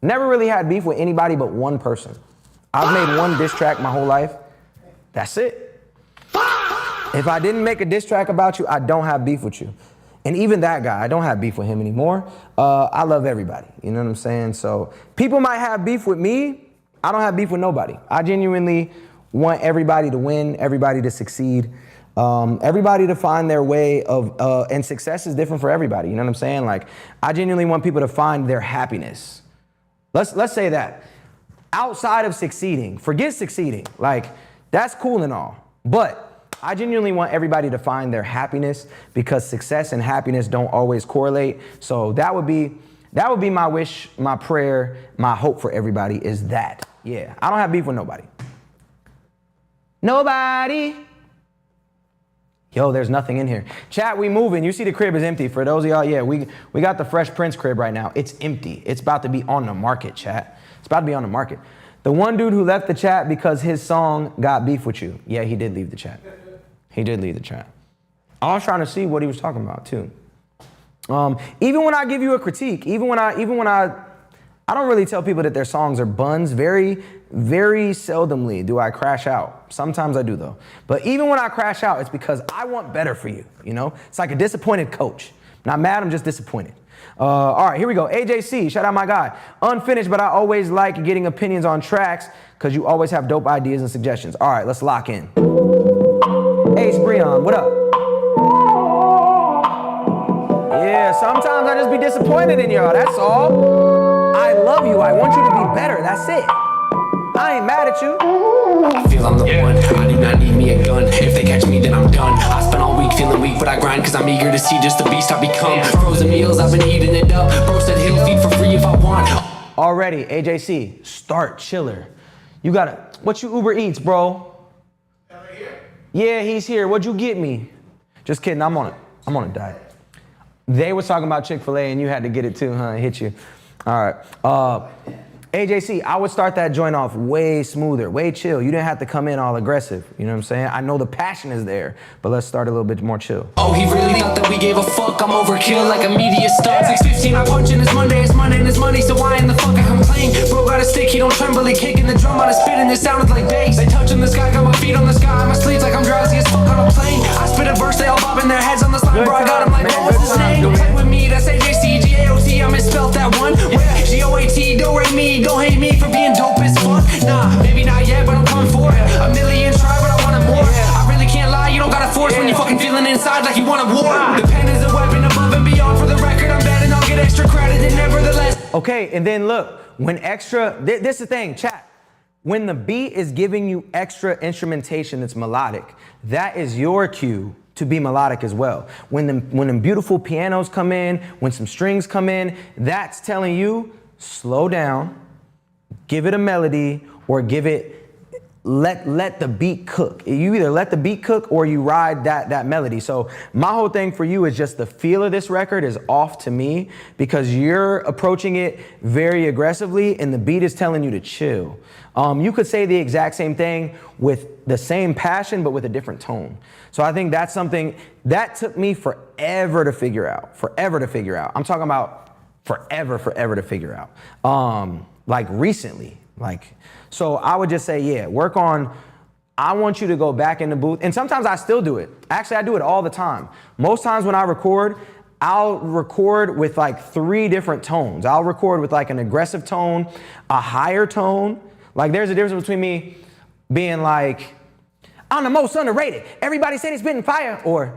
Never really had beef with anybody but one person. I've made one diss track my whole life. That's it. If I didn't make a diss track about you, I don't have beef with you. And even that guy, I don't have beef with him anymore. I love everybody, you know what I'm saying? So people might have beef with me. I don't have beef with nobody. I genuinely want everybody to win, everybody to succeed, everybody to find their way of, and success is different for everybody, you know what I'm saying? Like, I genuinely want people to find their happiness. Let's say that. Outside of succeeding, forget succeeding. Like, that's cool and all. But I genuinely want everybody to find their happiness, because success and happiness don't always correlate. So that would be my wish, my prayer, my hope for everybody is that. Yeah, I don't have beef with nobody. Nobody. Yo, there's nothing in here. Chat, we moving. You see the crib is empty. For those of y'all, yeah, we got the Fresh Prince crib right now. It's empty. It's about to be on the market, chat. It's about to be on the market. The one dude who left the chat because his song got beef with you. Yeah, he did leave the chat. He did leave the chat. I was trying to see what he was talking about too. Even when I give you a critique, even when I don't really tell people that their songs are buns. Very, very seldomly do I crash out. Sometimes I do though. But even when I crash out, it's because I want better for you, you know? It's like a disappointed coach. Not mad, I'm just disappointed. All right, here we go. AJC, shout out my guy. Unfinished, but I always like getting opinions on tracks because you always have dope ideas and suggestions. All right, let's lock in. Ace Breon, what up? Yeah, sometimes I just be disappointed in y'all, that's all. I love you, I want you to be better, that's it. I ain't mad at you. I feel I'm the one, I do not need me a gun. If they catch me, then I'm done. I spent all week feeling weak, but I grind cause I'm eager to see just the beast I become. Frozen meals, I've been eating it up. Bro said he'll feed for free if I want. Already, AJC, start chiller. You gotta, what you Uber Eats, bro? Yeah, he's here. What'd you get me? Just kidding, I'm on a diet. They was talking about Chick-fil-A and you had to get it too, huh? It hit you. All right. AJC, I would start that joint off way smoother, way chill. You didn't have to come in all aggressive. You know what I'm saying? I know the passion is there, but let's start a little bit more chill. Oh, he really thought that we gave a fuck. I'm overkill like a media star. 6:15, I punch in his Monday, it's Monday and it's money, so why in the fuck I complain? Bro got a stick, he don't tremble, he kicking the drum on a spit and it sounded like bass. They touching the sky, got my feet on the sky, my sleeves like I'm drowsy as fuck on a plane. I spit a verse, they all bobbing their heads on the slide, bro, I got him like, oh, what's his name? Don't play with me, that's AJC, G-A-O-T, I misspelled that one. G-O-A-T, don't rate me, don't hate me for being dope as fuck. Nah, maybe not yet, but I'm coming for it. A million try, but I want it more. I really can't lie, you don't gotta force when you're fucking feeling inside like you want a war. The pen is a weapon above and beyond. For the record, I'm bad and I'll get extra credit and nevertheless. Okay, and then look, when extra, this is the thing, chat. When the beat is giving you extra instrumentation that's melodic, that is your cue to be melodic as well. When them beautiful pianos come in, when some strings come in, that's telling you, slow down, give it a melody, or give it, let the beat cook. You either let the beat cook or you ride that melody. So my whole thing for you is just the feel of this record is off to me because you're approaching it very aggressively and the beat is telling you to chill. You could say the exact same thing with the same passion, but with a different tone. So I think that's something that took me forever to figure out, I'm talking about forever to figure out. Like recently, so I would just say, yeah, work on, I want you to go back in the booth. And sometimes I still do it. Actually, I do it all the time. Most times when I record, I'll record with like 3 different tones. I'll record with like an aggressive tone, a higher tone. Like there's a difference between me being like, I'm the most underrated. Everybody say they spitting fire, or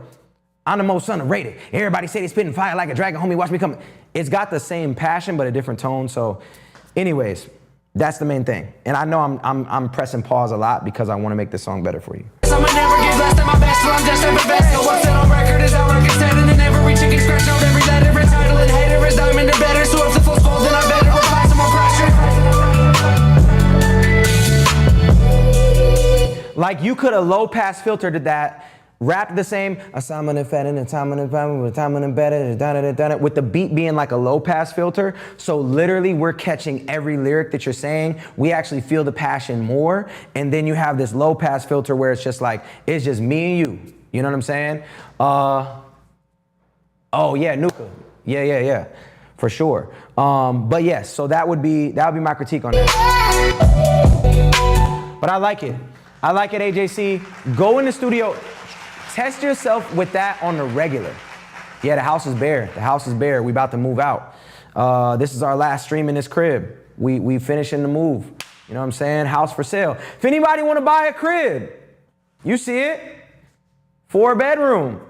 I'm the most underrated. Everybody say they spitting fire like a dragon, homie, watch me come. It's got the same passion, but a different tone. So anyways, that's the main thing. And I know I'm pressing pause a lot because I want to make this song better for you. I'ma never get less than my best, so I'm just ever best. So what's it on record is how I get said, and then every chicken scratch out every letter, every title and hater is diamond or better. So if the full falls, then I better apply some more pressure. Like you could have low pass filtered that, rapped the same, with the beat being like a low pass filter. So literally we're catching every lyric that you're saying. We actually feel the passion more. And then you have this low pass filter where it's just like, it's just me and you. You know what I'm saying? Oh yeah, Nuka. Yeah. For sure. But yes, so that would be my critique on that. But I like it. I like it, AJC. Go in the studio. Test yourself with that on the regular. Yeah, the house is bare. The house is bare. We about to move out. This is our last stream in this crib. We finishing the move. You know what I'm saying? House for sale. If anybody want to buy a crib, you see it. 4-bedroom.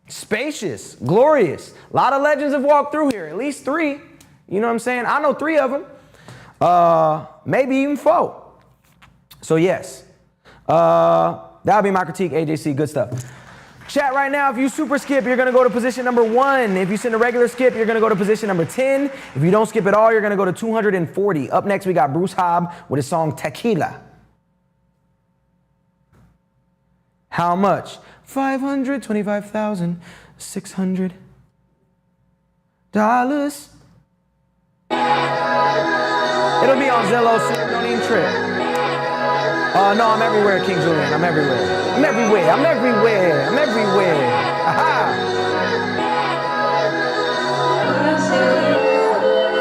Spacious, glorious. A lot of legends have walked through here. At least 3. You know what I'm saying? I know 3 of them. Maybe even 4. So yes. That'll be my critique, AJC, good stuff. Chat right now, if you super skip, you're gonna go to position number 1. If you send a regular skip, you're gonna go to position number 10. If you don't skip at all, you're gonna go to 240. Up next, we got Bruce Hobb with his song Tequila. How much? $525,600. It'll be on Zillow soon, don't even trip. No, I'm everywhere, King Julian, I'm everywhere. I'm everywhere, I'm everywhere, I'm everywhere. Aha!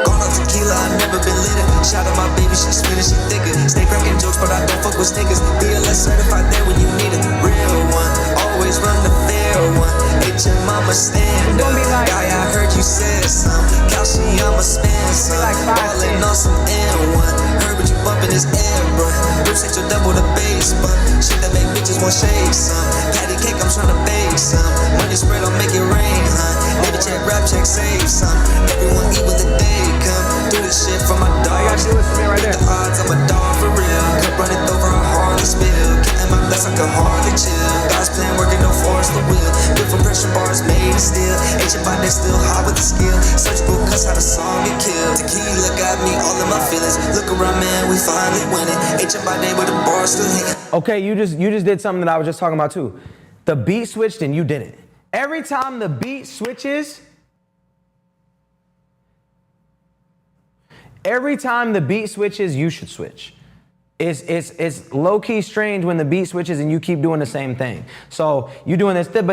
Gone off tequila, I never been litter. Shout out my baby, she sweet and she thicker. Stay cracking jokes, but I don't fuck with stickers. BLS certified there when you need it. Real one, always run the fair one. H and mama stand up. Guy, I heard you said some. Calci, I'ma spend some. Ballin' on some N1. Heard what you bumpin' is air, bro. Rips ain't your double the bass, but shit that make bitches want shake some. Patty cake, I'm tryna bake some. Money spread, I'll make it rain, huh? Baby check, rap check, save some. Everyone eat when the day come. Do this shit for my dogs. Do it for me right there. The odds, I'm a dog for real. Cup running over, I hardly spill. Counting my bless, I can hardly chill. God's plan working, no force the wheel. Built from pressure bars, made of steel. Ancient body still hot with the skill. Surgical cuts, how the song get killed. Tequila got me all in my feelings. Look around, man, we finally winning. Ancient body, but the bar still hanging. Okay, you just did something that I was just talking about too. The beat switched and you didn't. Every time the beat switches, you should switch. It's low-key strange when the beat switches and you keep doing the same thing. So you doing this, the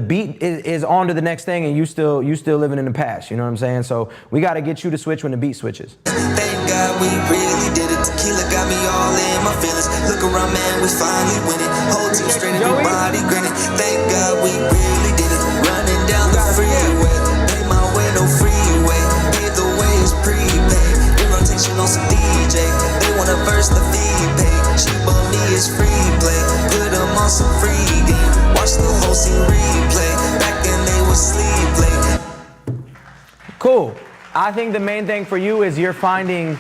beat is on to the next thing and you still living in the past, you know what I'm saying? So we gotta get you to switch when the beat switches. Thank God we really did it. Tequila got me all in my feelings. Look around, man, we finally winning. Whole team straight, everybody grinning. Thank God we really did it. Running down the freeway. Pay my way, no freeway. Pay the way is prepaid. In rotation on some DJ. They wanna verse the fee pay. She bought me is free play. Put them on some free game. Watch the whole scene replay. Back then they was sleep late. Cool. I think the main thing for you is you're finding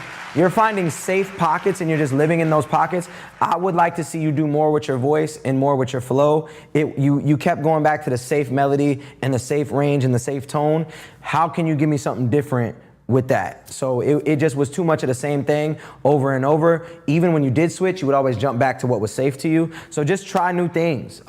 safe pockets and you're just living in those pockets. I would like to see you do more with your voice and more with your flow. You kept going back to the safe melody and the safe range and the safe tone. How can you give me something different with that? So it just was too much of the same thing over and over. Even when you did switch, you would always jump back to what was safe to you. So just try new things.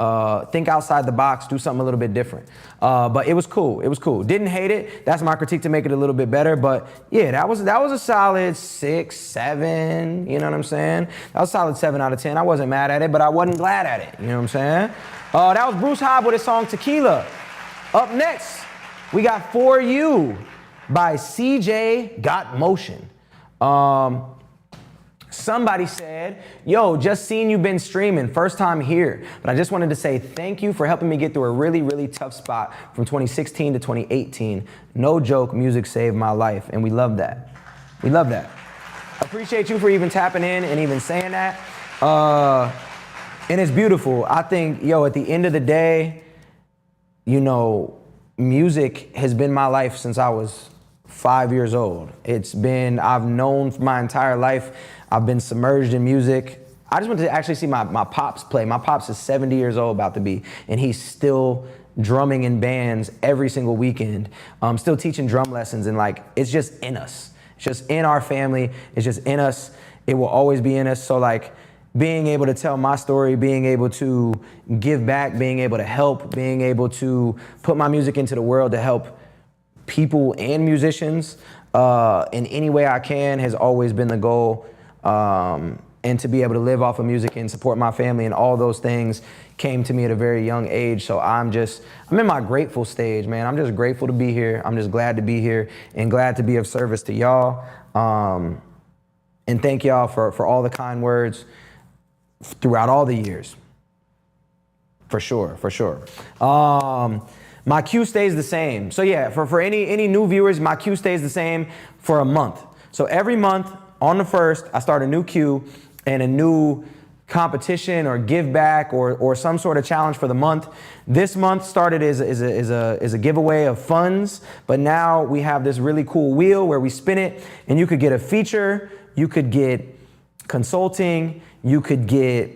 Think outside the box, do something a little bit different. But it was cool, it was cool. Didn't hate it. That's my critique to make it a little bit better. But yeah, that was a solid 6, 7, you know what I'm saying? That was a solid 7 out of 10. I wasn't mad at it, but I wasn't glad at it, you know what I'm saying? That was Bruce Hobb with his song Tequila. Up next, we got For You by CJ Got Motion. Somebody said, yo, just seen you been streaming, first time here. But I just wanted to say thank you for helping me get through a really, really tough spot from 2016 to 2018. No joke, music saved my life, and we love that. We love that. Appreciate you for even tapping in and even saying that. And it's beautiful. I think, yo, at the end of the day, you know, music has been my life since I was 5 years old. I've known for my entire life. I've been submerged in music. I just went to actually see my pops play. My pops is 70 years old about to be, and he's still drumming in bands every single weekend. Still teaching drum lessons, and like, it's just in us. It's just in our family. It's just in us. It will always be in us. So like, being able to tell my story, being able to give back, being able to help, being able to put my music into the world to help people and musicians in any way I can has always been the goal. And to be able to live off of music and support my family and all those things came to me at a very young age. So I'm in my grateful stage, man. I'm just grateful to be here. I'm just glad to be here and glad to be of service to y'all. And thank y'all for all the kind words throughout all the years. For sure, for sure. My queue stays the same. So yeah, for any new viewers, my queue stays the same for a month. So every month on the 1st, I start a new queue and a new competition or give back or some sort of challenge for the month. This month started as a giveaway of funds, but now we have this really cool wheel where we spin it and you could get a feature, you could get consulting, you could get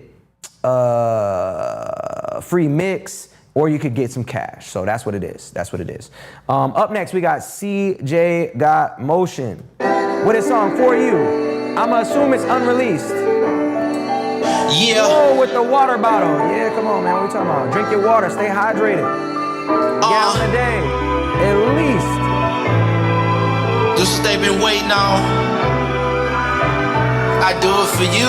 a free mix, or you could get some cash. So that's what it is. That's what it is. Up next, we got CJ Got Motion with a song For You. I'ma assume it's unreleased. Yeah. Whoa, with the water bottle. Yeah, come on, man. What are we talking about? Drink your water. Stay hydrated. Gallon a day, at least. This is what they've been waiting on. I do it for you.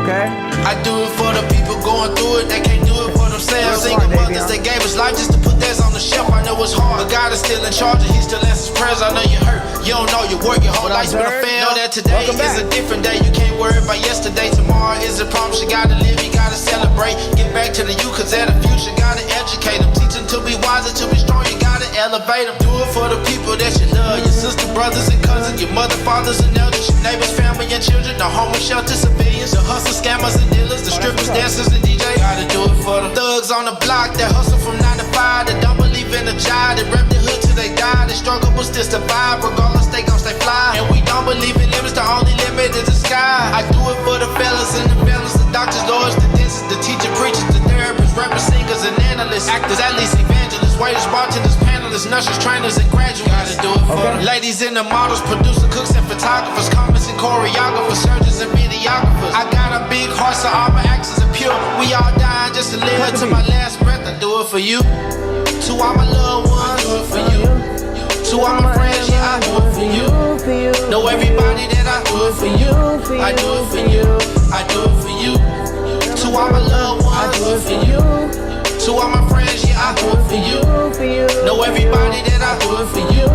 Okay. I do it for the people going through it. They can't do it for themselves. Single mothers, they gave us life just to put theirs on the shelf. I know it's hard, but God is still in charge and He still answers prayers. I know you hurt. You don't know your work. Your whole life's been a fail. Know that today is a different day. You can't worry about yesterday. Tomorrow is a promise. You gotta live. You gotta celebrate. Get back to the youth, cause they're the future. Gotta educate them. Teach them to be wiser, to be strong. You gotta elevate them. Do it for the people that you love. Your sister, brothers, and cousins. Your mother, fathers, and elders. Your neighbors, family, and children. The homeless, shelter, civilians. The hustle, scammers, and dealers. The strippers, dancers, and DJs. Gotta do it for them thugs on the block that hustle from 9 to 5. That don't believe in the job. That rep the hood till they die. They struggle but still survive. Regardless, they gon' stay fly. And we don't believe in limits. The only limit is the sky. I do it for the fellas and the fellas. The doctors, lawyers, the dentists, the teacher, preachers, the therapists, rappers, singers, and analysts. Actors, athletes, evangelists, waiters, bartenders, panelists, nurses, trainers, and graduates. Gotta do it for them ladies and the models, producers, cooks, and photographers, comics and choreographers, surgeons and videographers. I got a big heart, so all my actions are pure. We all dying just to live to my last breath. I do it for you. To all my loved ones, I do it for you. To all my friends, yeah, I do it for you. Know everybody that I do it for you. I do it for you. I do it for you. To all my loved ones, I do it for you. To all my friends, yeah, I do it for you. Know everybody that I do it for you.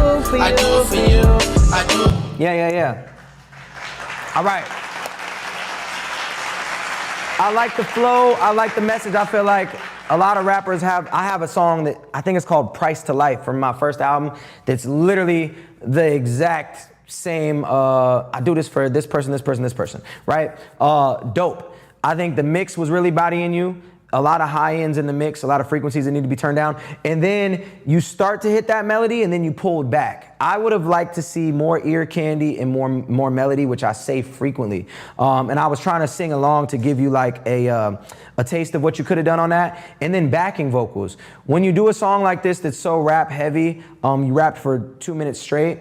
I do it for you. I do it. Yeah. All right. I like the flow. I like the message. I feel like a lot of rappers have. I have a song that I think it's called "Price to Life" from my first album. That's literally the exact same. I do this for this person, right? Dope. I think the mix was really bodying you. A lot of high ends in the mix, a lot of frequencies that need to be turned down. And then you start to hit that melody and then you pulled back. I would have liked to see more ear candy and more melody, which I say frequently. And I was trying to sing along to give you like a taste of what you could have done on that. And then backing vocals. When you do a song like this that's so rap heavy, you rapped for 2 minutes straight,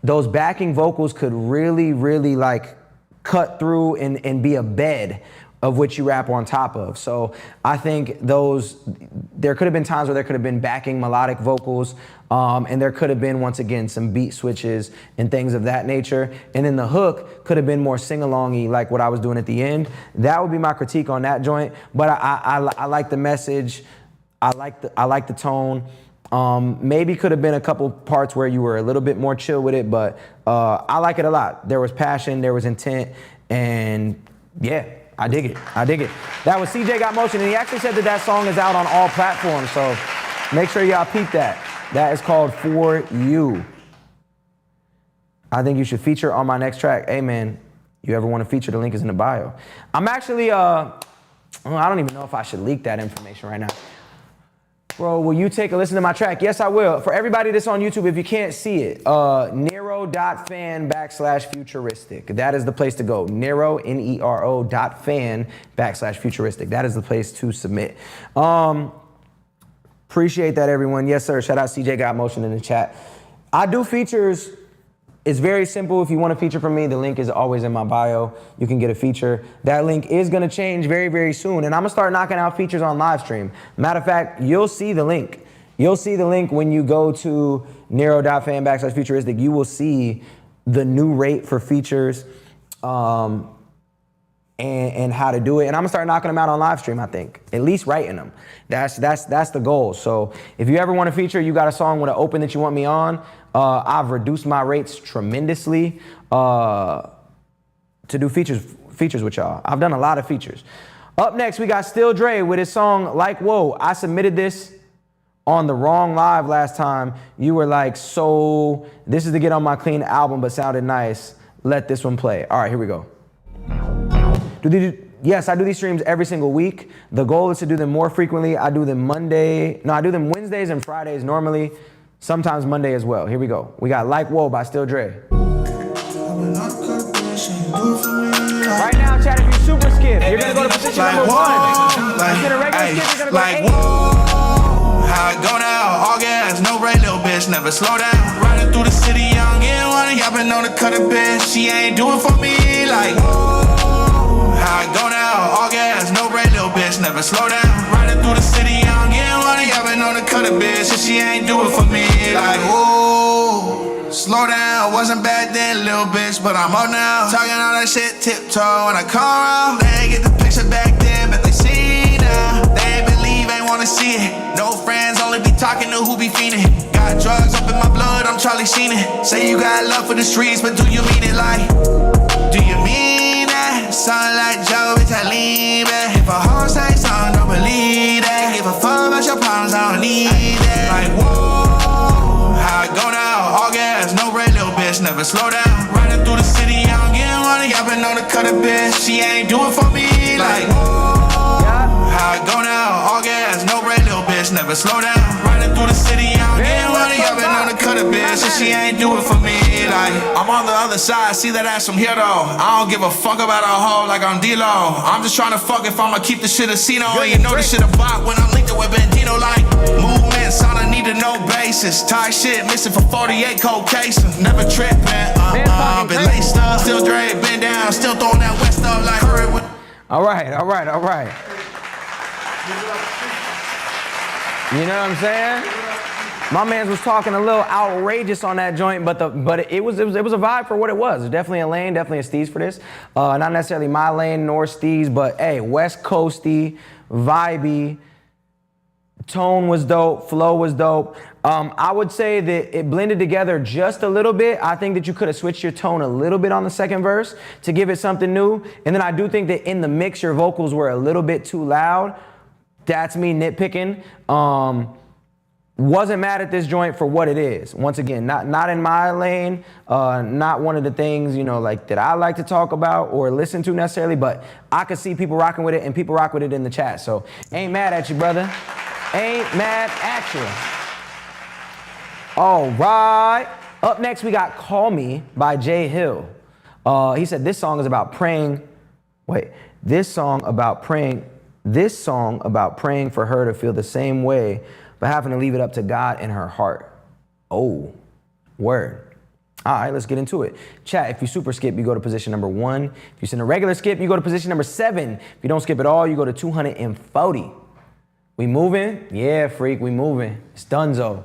those backing vocals could really, really like cut through and be a bed of which you rap on top of. So I think there could have been times where there could have been backing melodic vocals, and there could have been, once again, some beat switches and things of that nature. And then the hook could have been more sing-along-y, like what I was doing at the end. That would be my critique on that joint. But I like the message. I like the tone. Maybe could have been a couple parts where you were a little bit more chill with it, but I like it a lot. There was passion, there was intent, and yeah. I dig it. That was CJ Got Motion, and he actually said that song is out on all platforms, so make sure y'all peep that. That is called For You. I think you should feature on my next track. Hey man, you ever want to feature, the link is in the bio. I'm actually, I don't even know if I should leak that information right now. Bro, will you take a listen to my track? Yes, I will. For everybody that's on YouTube, if you can't see it, Nero.fan/futuristic. That is the place to go. Nero, NERO.fan/futuristic. That is the place to submit. Appreciate that, everyone. Yes, sir. Shout out CJ Got Motion in the chat. I do features. It's very simple. If you want to feature from me, the link is always in my bio. You can get a feature. That link is going to change very, very soon. And I'm going to start knocking out features on live stream. Matter of fact, you'll see the link. You'll see the link when you go to Nero.fan/futuristic. You will see the new rate for features and how to do it. And I'm going to start knocking them out on live stream, I think. At least writing them. That's the goal. So if you ever want to feature, you got a song with an open that you want me on, I've reduced my rates tremendously to do features with y'all. I've done a lot of features. Up next, we got Still Dre with his song Like Whoa. I submitted this on the wrong live last time. You were like, so this is to get on my clean album, but sounded nice. Let this one play. All right, here we go. Yes, I do these streams every single week. The goal is to do them more frequently. I do them Wednesdays and Fridays normally. Sometimes Monday as well. Here we go. We got Like Whoa by Still Dre. Right now, chat, if you super skip, you're gonna go to position number 1. Instead of regular skip, you're gonna go to 8. Whoa, how it go now? All gas, no brake, little bitch, never slow down. Riding through the city, young and wanna, yapping on the cut a bitch. She ain't do it for me like, whoa, how it go now? all gas, no brake, little bitch, never slow down. Riding through the city, I'm getting money, I've been on the cutter, bitch, and she ain't do it for me. Like, ooh, slow down, wasn't bad then, little bitch, but I'm up now. Talking all that shit, tiptoe when I come around. They ain't get the picture back then, but they see now. They ain't believe, ain't wanna see it. No friends, only be talking to who be fiending. Got drugs up in my blood, I'm Charlie Sheen it. Say you got love for the streets, but do you mean it? Like, do you mean that? Sound like Joe, bitch, I lean back. If a hoe say something, don't believe that. Give a fuck about your problems, I don't need that. Like, whoa, how I go now? All gas, no brake, little bitch, never slow down. Riding through the city, I'm getting money, I've been on the cutter, bitch. She ain't do it for me. Like, whoa, how I go now? All gas, no brake, little bitch, never slow down. Riding through the city, I'm getting money, I've been on the cutter, bitch, and she ain't do it for me. Like, I'm on the other side, see that ass from here though. I don't give a fuck about a hoe like I'm D-Lo. I'm just trying to fuck if I'ma keep the shit a Cino. And you know this shit a bop when I'm linked with Bandino. Like, movements on a need to know basis. Tight shit, missing for 48 cold cases. Never tripping, been laced up. Still Dre, been down, still throwing that west up like hurry with. All right. You know what I'm saying? My man was talking a little outrageous on that joint, but it was a vibe for what it was. It's definitely a lane, definitely a steez for this. Not necessarily my lane nor steez, but hey, West Coasty, vibey, tone was dope, flow was dope. I would say that it blended together just a little bit. I think that you could have switched your tone a little bit on the second verse to give it something new. And then I do think that in the mix, your vocals were a little bit too loud. That's me nitpicking. Wasn't mad at this joint for what it is. Once again, not in my lane, not one of the things, you know, like that I like to talk about or listen to necessarily, but I could see people rocking with it and people rock with it in the chat. So ain't mad at you, brother. Ain't mad at you. All right. Up next, we got Call Me by Jay Hill. He said this song is about praying. This song about praying for her to feel the same way, but having to leave it up to God in her heart. Oh, word. All right, let's get into it. Chat, if you super skip, you go to position number 1. If you send a regular skip, you go to position number 7. If you don't skip at all, you go to 240. We moving? Yeah, freak, we moving. It's Dunzo.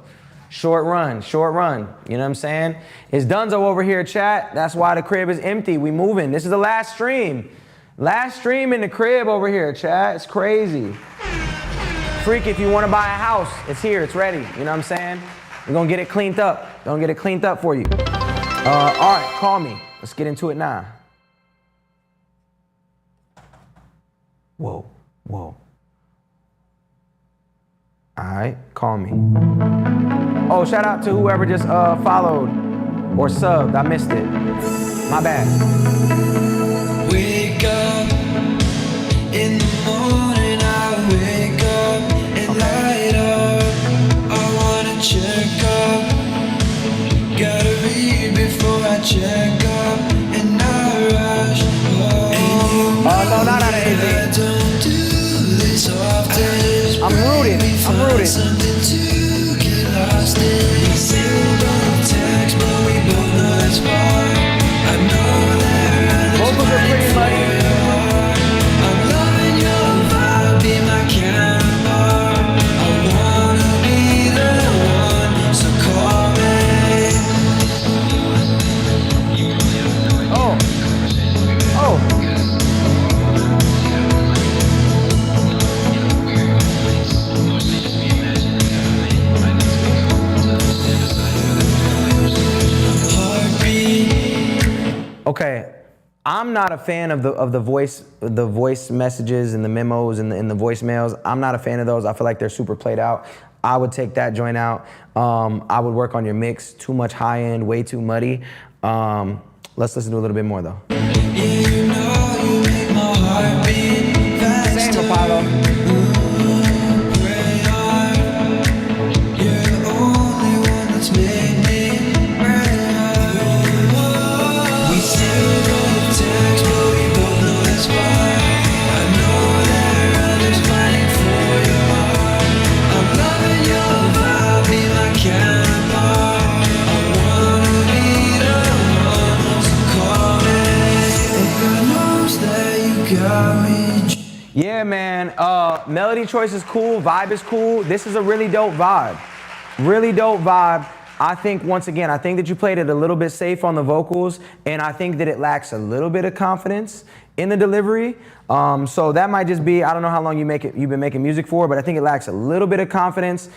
Short run. You know what I'm saying? It's Dunzo over here, chat. That's why the crib is empty. We moving. This is the last stream. Last stream in the crib over here, chat. It's crazy. Freak, if you want to buy a house, it's here, it's ready. You know what I'm saying? We're going to get it cleaned up. Gonna get it cleaned up for you. All right, Call Me. Let's get into it now. Whoa. All right, Call Me. Oh, shout out to whoever just followed or subbed. I missed it. My bad. Wake up in the morning, I wake up and light up. I wanna check up, gotta read before I check up, and I rush. Oh, no, not out of AZ. I don't do this often. I'm rooted. Something to get lost in. We still don't text, but we both know it's far. I know that vocals are pretty muddy. I'm loving your vibe, be my counterpart. I wanna be the one, so call me. Okay, I'm not a fan of the voice messages and the memos and the voicemails. I'm not a fan of those. I feel like they're super played out. I would take that joint out. I would work on your mix. Too much high end, way too muddy. Let's listen to a little bit more though. Yeah, you know you make my heart beat faster. Same, Apollo. Pray hard. You're the only one that's made me pray hard. We still don't text, but we both know it's fine. I know there are others fighting for your heart. I'm loving your vibe, be my counterpart. I wanna be the one, so call me. man. Melody choice is cool, vibe is cool. This is a really dope vibe. Really dope vibe. I think, once again, I think that you played it a little bit safe on the vocals, and I think that it lacks a little bit of confidence in the delivery. So that might just be, I don't know how long you've been making music for, but I think it lacks a little bit of confidence.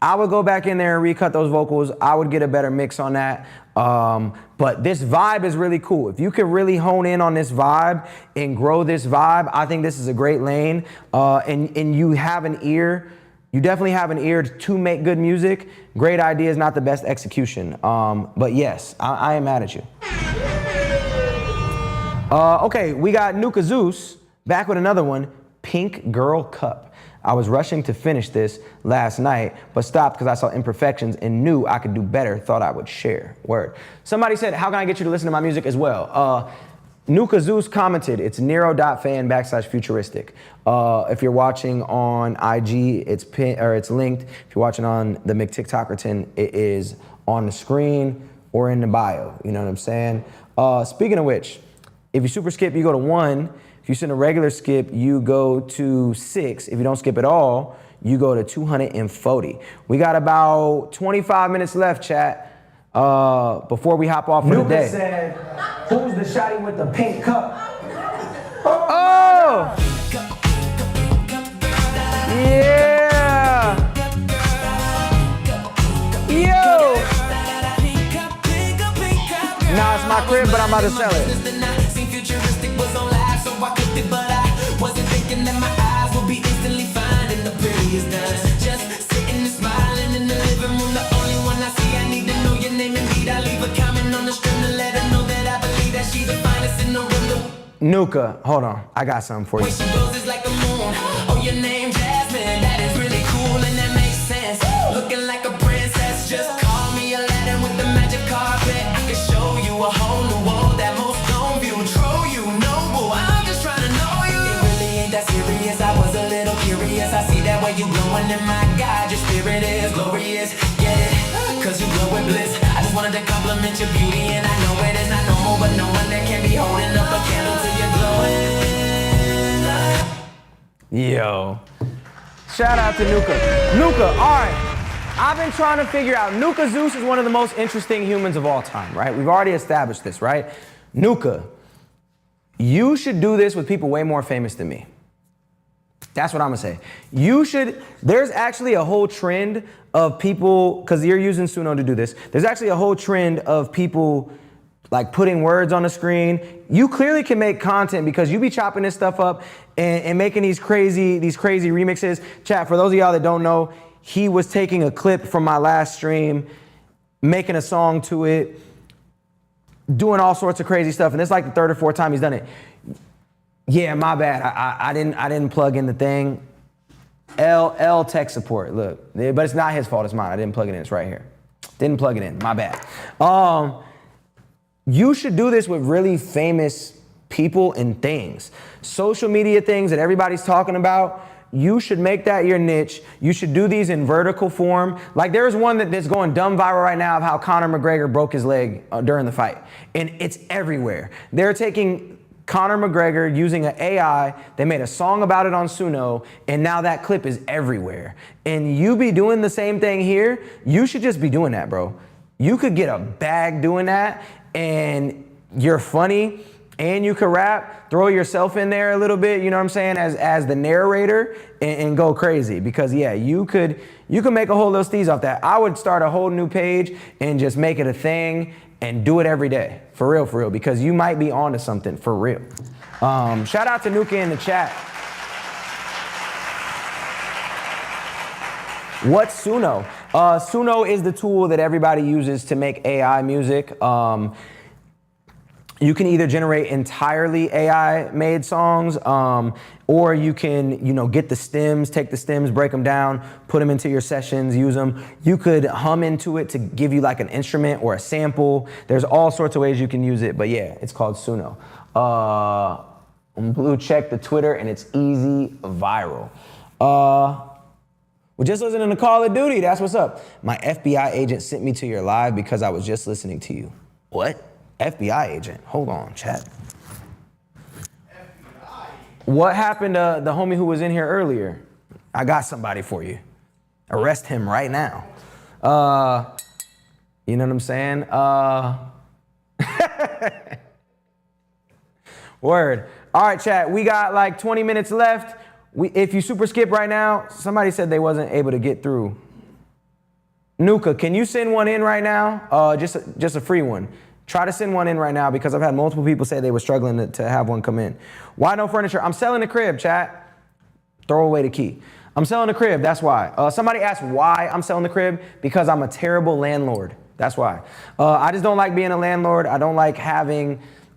I would go back in there and recut those vocals. I would get a better mix on that. But this vibe is really cool. If you can really hone in on this vibe and grow this vibe, I think this is a great lane. And you have an ear. You definitely have an ear to make good music. Great ideas, not the best execution. But yes, I am mad at you. Okay, we got Nuka Zeus back with another one, Pink Girl Cup. I was rushing to finish this last night, but stopped because I saw imperfections and knew I could do better, thought I would share. Word. Somebody said, how can I get you to listen to my music as well? Nuka Zeus commented, it's Nero.fan/futuristic. If you're watching on IG, it's linked. If you're watching on the McTikTokerton, it is on the screen or in the bio. You know what I'm saying? Speaking of which, if you super skip, you go to 1. If you send a regular skip, you go to 6. If you don't skip at all, you go to 240. We got about 25 minutes left, chat. Before we hop off for the day. Nuka said, who's the shawty with the pink cup? Oh! Yeah! Yo! Nah, it's my crib, but I'm about to sell it. Futuristic was on live, so I clicked it, but I wasn't thinking that my eyes would be instantly finding the prettiest done. Just sitting and smiling in the living room, the only one I see. I need to know your name, indeed. I leave a comment on the stream to let her know that I believe that she's the finest in the room. Nuka, hold on, I got something for you. When she goes, it's like the moon. Oh, your name Jasmine, that is really cool and that makes sense. Looking like a princess, just call me Aladdin with the magic carpet. I can show you a whole new world that most don't view. Troll you, noble, I'm just trying to know you. It really ain't that serious, I was a little curious. I see that way you glowing, and my God, your spirit is glorious. Get it? Cause you glow with bliss. I just wanted to compliment your beauty, and I know it is not normal, but no one that can be holding up a candle till you're glowing. Yo. Shout out to Nuka. Nuka, all right. I've been trying to figure out, Nuka Zeus is one of the most interesting humans of all time, right? We've already established this, right? Nuka, you should do this with people way more famous than me. That's what I'm gonna say. You should, there's actually a whole trend of people, because you're using Suno to do this, there's actually a whole trend of people like putting words on the screen. You clearly can make content because you be chopping this stuff up and making these crazy remixes. Chat, for those of y'all that don't know, he was taking a clip from my last stream, making a song to it, doing all sorts of crazy stuff, and it's like the 3rd or 4th time he's done it. Yeah, my bad. I didn't plug in the thing. L tech support. Look, but it's not his fault. It's mine. I didn't plug it in. It's right here. Didn't plug it in. My bad. You should do this with really famous people and things. Social media things that everybody's talking about. You should make that your niche. You should do these in vertical form. Like there's one that's going dumb viral right now of how Conor McGregor broke his leg during the fight. And it's everywhere. They're taking Conor McGregor using an AI. They made a song about it on Suno, and now that clip is everywhere. And you be doing the same thing here. You should just be doing that, bro. You could get a bag doing that, and you're funny, and you could rap, throw yourself in there a little bit, you know what I'm saying, as the narrator, and go crazy. Because yeah, you could make a whole little steez off that. I would start a whole new page and just make it a thing and do it every day, for real, because you might be onto something, for real. Shout out to Nuka in the chat. What's Suno? Suno is the tool that everybody uses to make AI music. You can either generate entirely AI-made songs, or you can, get the stems, take the stems, break them down, put them into your sessions, use them. You could hum into it to give you like an instrument or a sample. There's all sorts of ways you can use it, but yeah, it's called Suno. Blue, check the Twitter, and it's easy viral. We're just listening to Call of Duty. That's what's up. My FBI agent sent me to your live because I was just listening to you. What? FBI agent? Hold on, chat. FBI? What happened to the homie who was in here earlier? I got somebody for you. Arrest him right now. You know what I'm saying? Word. All right, chat. We got like 20 minutes left. If you super skip right now, somebody said they wasn't able to get through. Nuka, can you send one in right now? Just a free one. Try to send one in right now because I've had multiple people say they were struggling to have one come in. Why no furniture? I'm selling the crib, chat. Throw away the key. I'm selling the crib, that's why. Somebody asked why I'm selling the crib. Because I'm a terrible landlord. That's why. I just don't like being a landlord. I don't like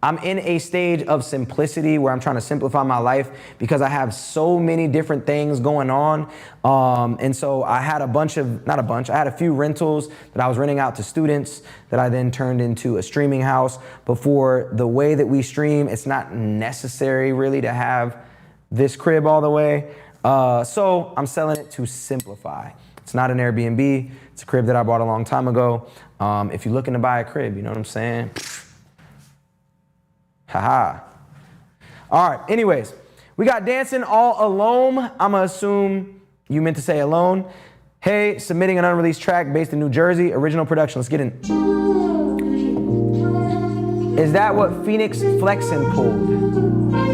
I'm in a stage of simplicity where I'm trying to simplify my life because I have so many different things going on. And so I had I had a few rentals that I was renting out to students that I then turned into a streaming house. But for the way that we stream, it's not necessary really to have this crib all the way. So I'm selling it to simplify. It's not an Airbnb. It's a crib that I bought a long time ago. If you're looking to buy a crib, you know what I'm saying? Haha. All right, anyways, we got Dancing All Alone. I'm gonna assume you meant to say alone. Hey, submitting an unreleased track based in New Jersey, original production. Let's get in. Is that what Phoenix Flexin' pulled?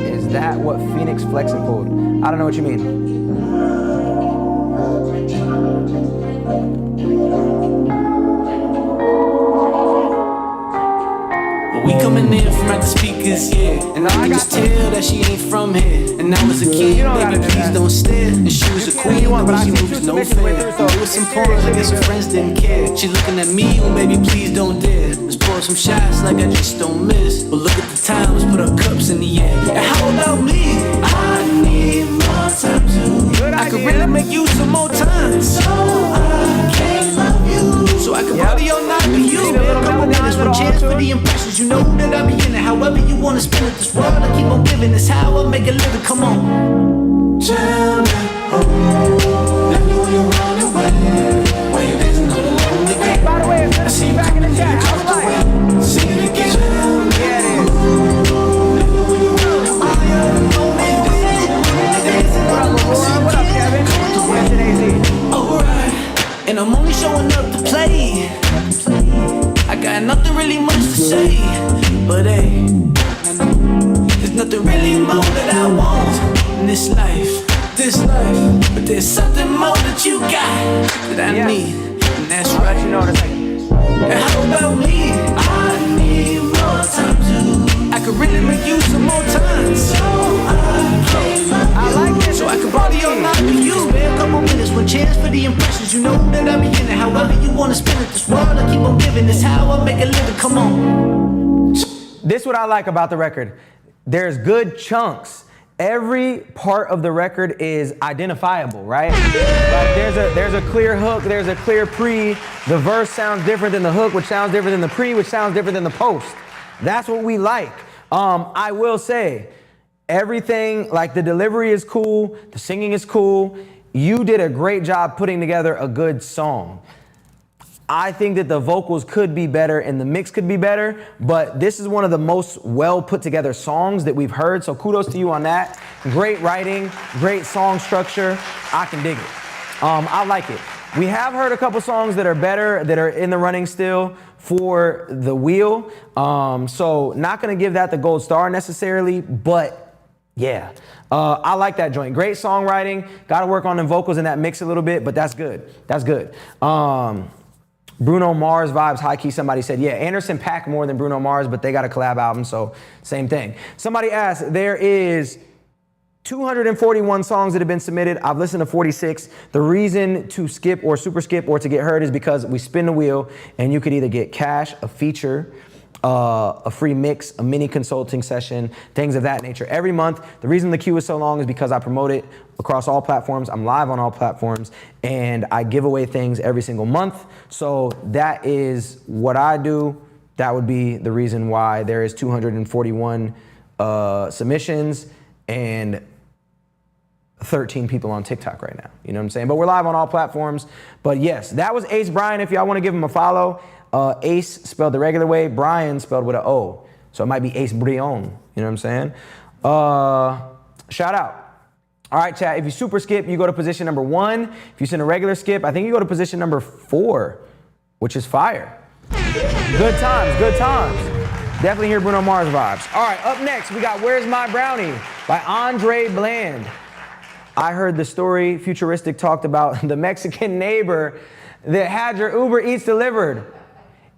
Is that what Phoenix Flexin' pulled? I don't know what you mean. We coming in from at the speakers, yeah. And I can just tell that she ain't from here. And I was a kid, baby, please don't stare. And she was a queen, but she moves no fair. There was some porn, I guess her friends didn't care. She looking at me, well, baby, please don't dare. Let's pour some shots like I just don't miss. But look at the time, let's put our cups in the air. And how about me? I need more time too. I could really make you some more time. So I can't love you. So I can party all night with you. A couple minutes, one chance for the impressions. You know that I be in it. However you wanna spend it. This world I keep on giving. This how I make a living. Come on. Tell me, let me know you run away. Why you dancing all alone again? By the way, it's good to see you back in the chat. How's life? See it again. Yeah, it is. What up, Kevin? Alright, and I'm only showing up to play. I got nothing really much to say, but hey, there's nothing really more that I want in this life. But there's something more that you got that I need, and that's right. You know what it's like. And how about me? I need more time too. I could really make you some more time. So I like this. So I can party all night with you. Spare a couple minutes, one chance for the impressions. You know that I be in it. However you wanna spend it. This world I keep on giving. This how I make a living. Come on. This is what I like about the record. There's good chunks. Every part of the record is identifiable, right? Like there's a clear hook, there's a clear pre. The verse sounds different than the hook, which sounds different than the pre, which sounds different than the post. That's what we like. I will say, everything, like the delivery is cool, the singing is cool. You did a great job putting together a good song. I think that the vocals could be better and the mix could be better, but this is one of the most well put together songs that we've heard, so kudos to you on that. Great writing, great song structure. I can dig it. I like it. We have heard a couple songs that are better, that are in the running still for the wheel, so not gonna give that the gold star necessarily, but yeah. I like that joint. Great songwriting. Got to work on the vocals and that mix a little bit, but that's good. That's good. Bruno Mars vibes, high key. Somebody said, yeah, Anderson .Paak more than Bruno Mars, but they got a collab album, so same thing. Somebody asked, there is 241 songs that have been submitted. I've listened to 46. The reason to skip or super skip or to get heard is because we spin the wheel and you could either get cash, a feature, a free mix, a mini consulting session, things of that nature every month. The reason the queue is so long is because I promote it across all platforms. I'm live on all platforms and I give away things every single month. So that is what I do. That would be the reason why there is 241 submissions and 13 people on TikTok right now. You know what I'm saying? But we're live on all platforms. But yes, that was Ace Brian. If y'all want to give him a follow, Ace spelled the regular way, Brian spelled with an O. So it might be Ace Brion. You know what I'm saying? Shout out. All right, chat, if you super skip, you go to position number 1. If you send a regular skip, I think you go to position number 4, which is fire. Good times, good times. Definitely hear Bruno Mars vibes. All right, up next, we got Where's My Brownie by Andre Bland. I heard the story Futuristic talked about the Mexican neighbor that had your Uber Eats delivered.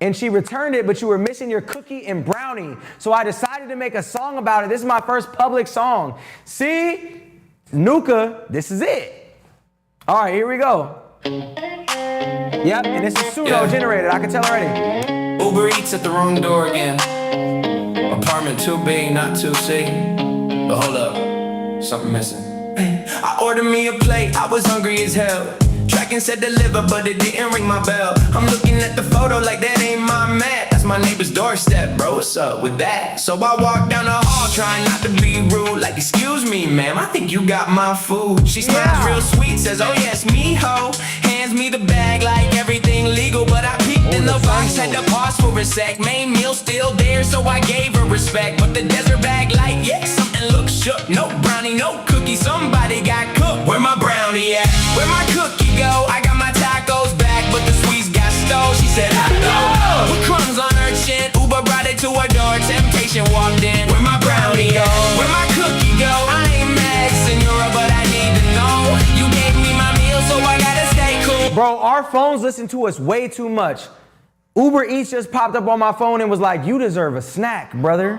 And she returned it, but you were missing your cookie and brownie. So I decided to make a song about it. This is my first public song. See? Nuka, this is it. All right, here we go. Yep, and this is pseudo-generated. I can tell already. Uber Eats at the wrong door again. Apartment 2B, not 2C. But hold up, something missing. I ordered me a plate, I was hungry as hell. Tracking said deliver, but it didn't ring my bell. I'm looking at the photo like that ain't my mat. That's my neighbor's doorstep, bro, what's up with that? So I walk down the hall trying not to be rude. Like, excuse me, ma'am, I think you got my food. She smiles real sweet, says, oh yes, me ho. Hands me the bag like everything legal. But I peeked in the box, had to pause for a sec. Main meal still there, so I gave her respect. But the desert bag like, yeah, something looks shook. No brownie, no cookie, somebody got cooked. Where my brownie at? Where my cookie go? I got my tacos back, but the sweets got stole. She said, I know. With crumbs on her chin, Uber brought it to her door. Temptation walked in. Where my brownie go? Where my cookie go? I ain't mad, senora, but I need to know. You gave me my meal, so I gotta stay cool. Bro, our phones listen to us way too much. Uber Eats just popped up on my phone and was like, you deserve a snack, brother.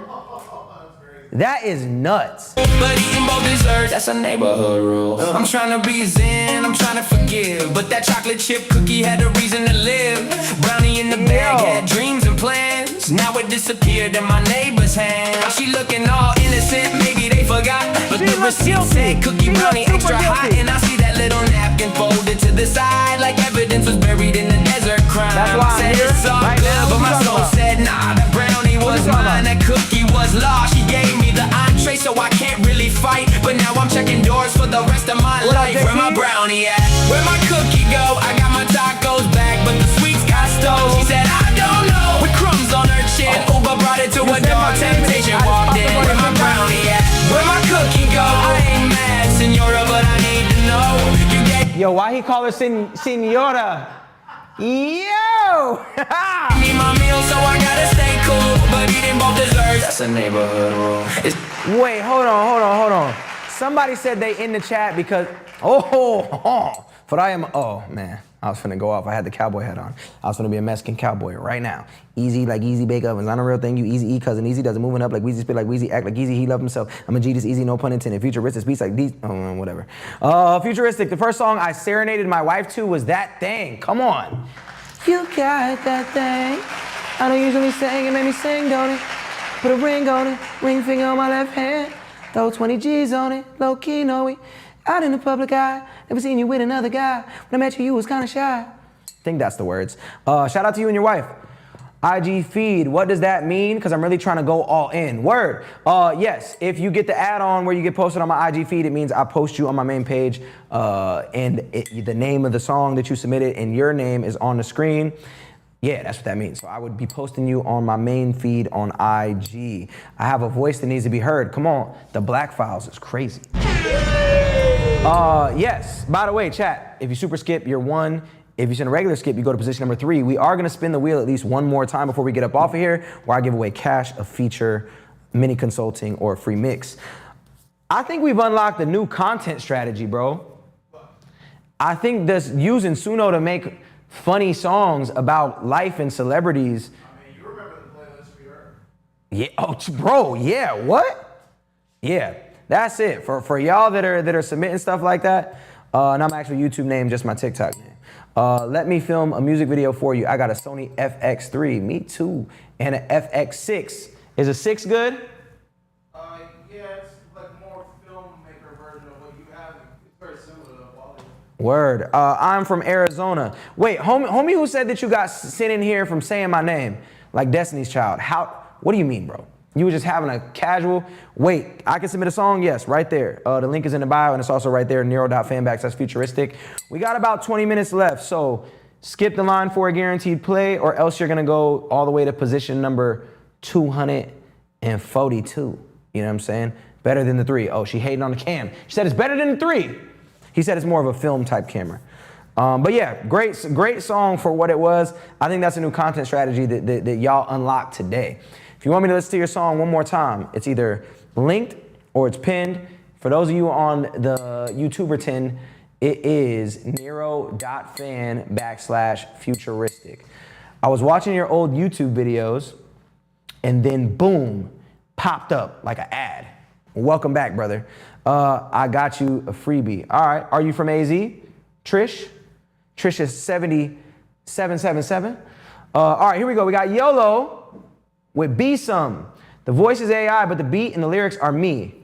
That is nuts. But eating both desserts, that's a neighborhood rule. I'm trying to be zen, I'm trying to forgive. But that chocolate chip cookie had a reason to live. Brownie in the bag had dreams and plans. Now it disappeared in my neighbor's hand. She looking all innocent, maybe they forgot. But the receipt said cookie brownie extra hot. And I see that little napkin folded to the side, like evidence was buried in the desert crime. That's why said it's all good, but my soul said nah, the brownie was mine, that cookie was lost. She gave me the entree, so I can't really fight. But now I'm checking doors for the rest of my life. Where my brownie at? Where my cookie go? I got my tacos back, but the sweets got stole. She said, I don't know. With crumbs on her chin, Uber brought it to her door. Temptation walked in. Where my brownie at? Where my cookie go? I ain't mad, senora, but I need to know. You gave Yo, why he call her senora? Yo! me my meal, so I gotta stay cool. But eating both desserts, that's a neighborhood rule. Wait, hold on. Somebody said they in the chat because, but I am, oh man, I was finna go off. I had the cowboy hat on. I was finna be a Mexican cowboy right now. Easy, like Easy Bake Ovens. Not a real thing. You Easy E cousin. Easy does it. Moving up like Weezy, spit like Weezy, act like Easy. He love himself. I'm a G, this easy, no pun intended. Futuristic speaks like these, whatever. Futuristic, the first song I serenaded my wife to was That Thing. Come on. You got that thing. I don't usually sing, it made me sing, don't it? Put a ring on it, ring finger on my left hand. Throw 20 G's on it, low key, know it. Out in the public eye, never seen you with another guy. When I met you, you was kinda shy. I think that's the words. Shout out to you and your wife. IG feed, what does that mean? Because I'm really trying to go all in. Word. Yes, if you get the add-on where you get posted on my IG feed, it means I post you on my main page and the name of the song that you submitted and your name is on the screen. Yeah, that's what that means. So I would be posting you on my main feed on IG. I have a voice that needs to be heard. Come on, the Black Files is crazy. Yes, by the way, chat, if you super skip, you're 1. If you send a regular skip, you go to position number 3. We are gonna spin the wheel at least one more time before we get up off of here, where I give away cash, a feature, mini consulting, or a free mix. I think we've unlocked a new content strategy, bro. I think this using Suno to make funny songs about life and celebrities. I mean, you remember the playlist we heard? Yeah, oh, bro, yeah, what? Yeah, that's it. For y'all that are submitting stuff like that, and I'm actually YouTube name, just my TikTok name. Let me film a music video for you. I got a Sony FX3, me too, and an FX6. Is a 6 good? Yeah, it's like more filmmaker version of what you have. It's very similar to the quality. Word. I'm from Arizona. Wait, homie who said that you got sent in here from saying my name, like Destiny's Child. What do you mean, bro? You were just having a casual, wait, I can submit a song? Yes, right there. The link is in the bio and it's also right there, Nero.fan/Futuristic. We got about 20 minutes left, so skip the line for a guaranteed play or else you're gonna go all the way to position number 242. You know what I'm saying? Better than the 3. Oh, she hating on the cam. She said it's better than the 3. He said it's more of a film type camera. But yeah, great song for what it was. I think that's a new content strategy that y'all unlocked today. If you want me to listen to your song one more time, it's either linked or it's pinned. For those of you on the YouTuber 10, it is Nero.fan/futuristic. I was watching your old YouTube videos and then boom, popped up like an ad. Welcome back, brother. I got you a freebie. All right, are you from AZ? Trish? Trish is 7777. All right, here we go. We got YOLO with Be Some. The voice is AI, but the beat and the lyrics are me.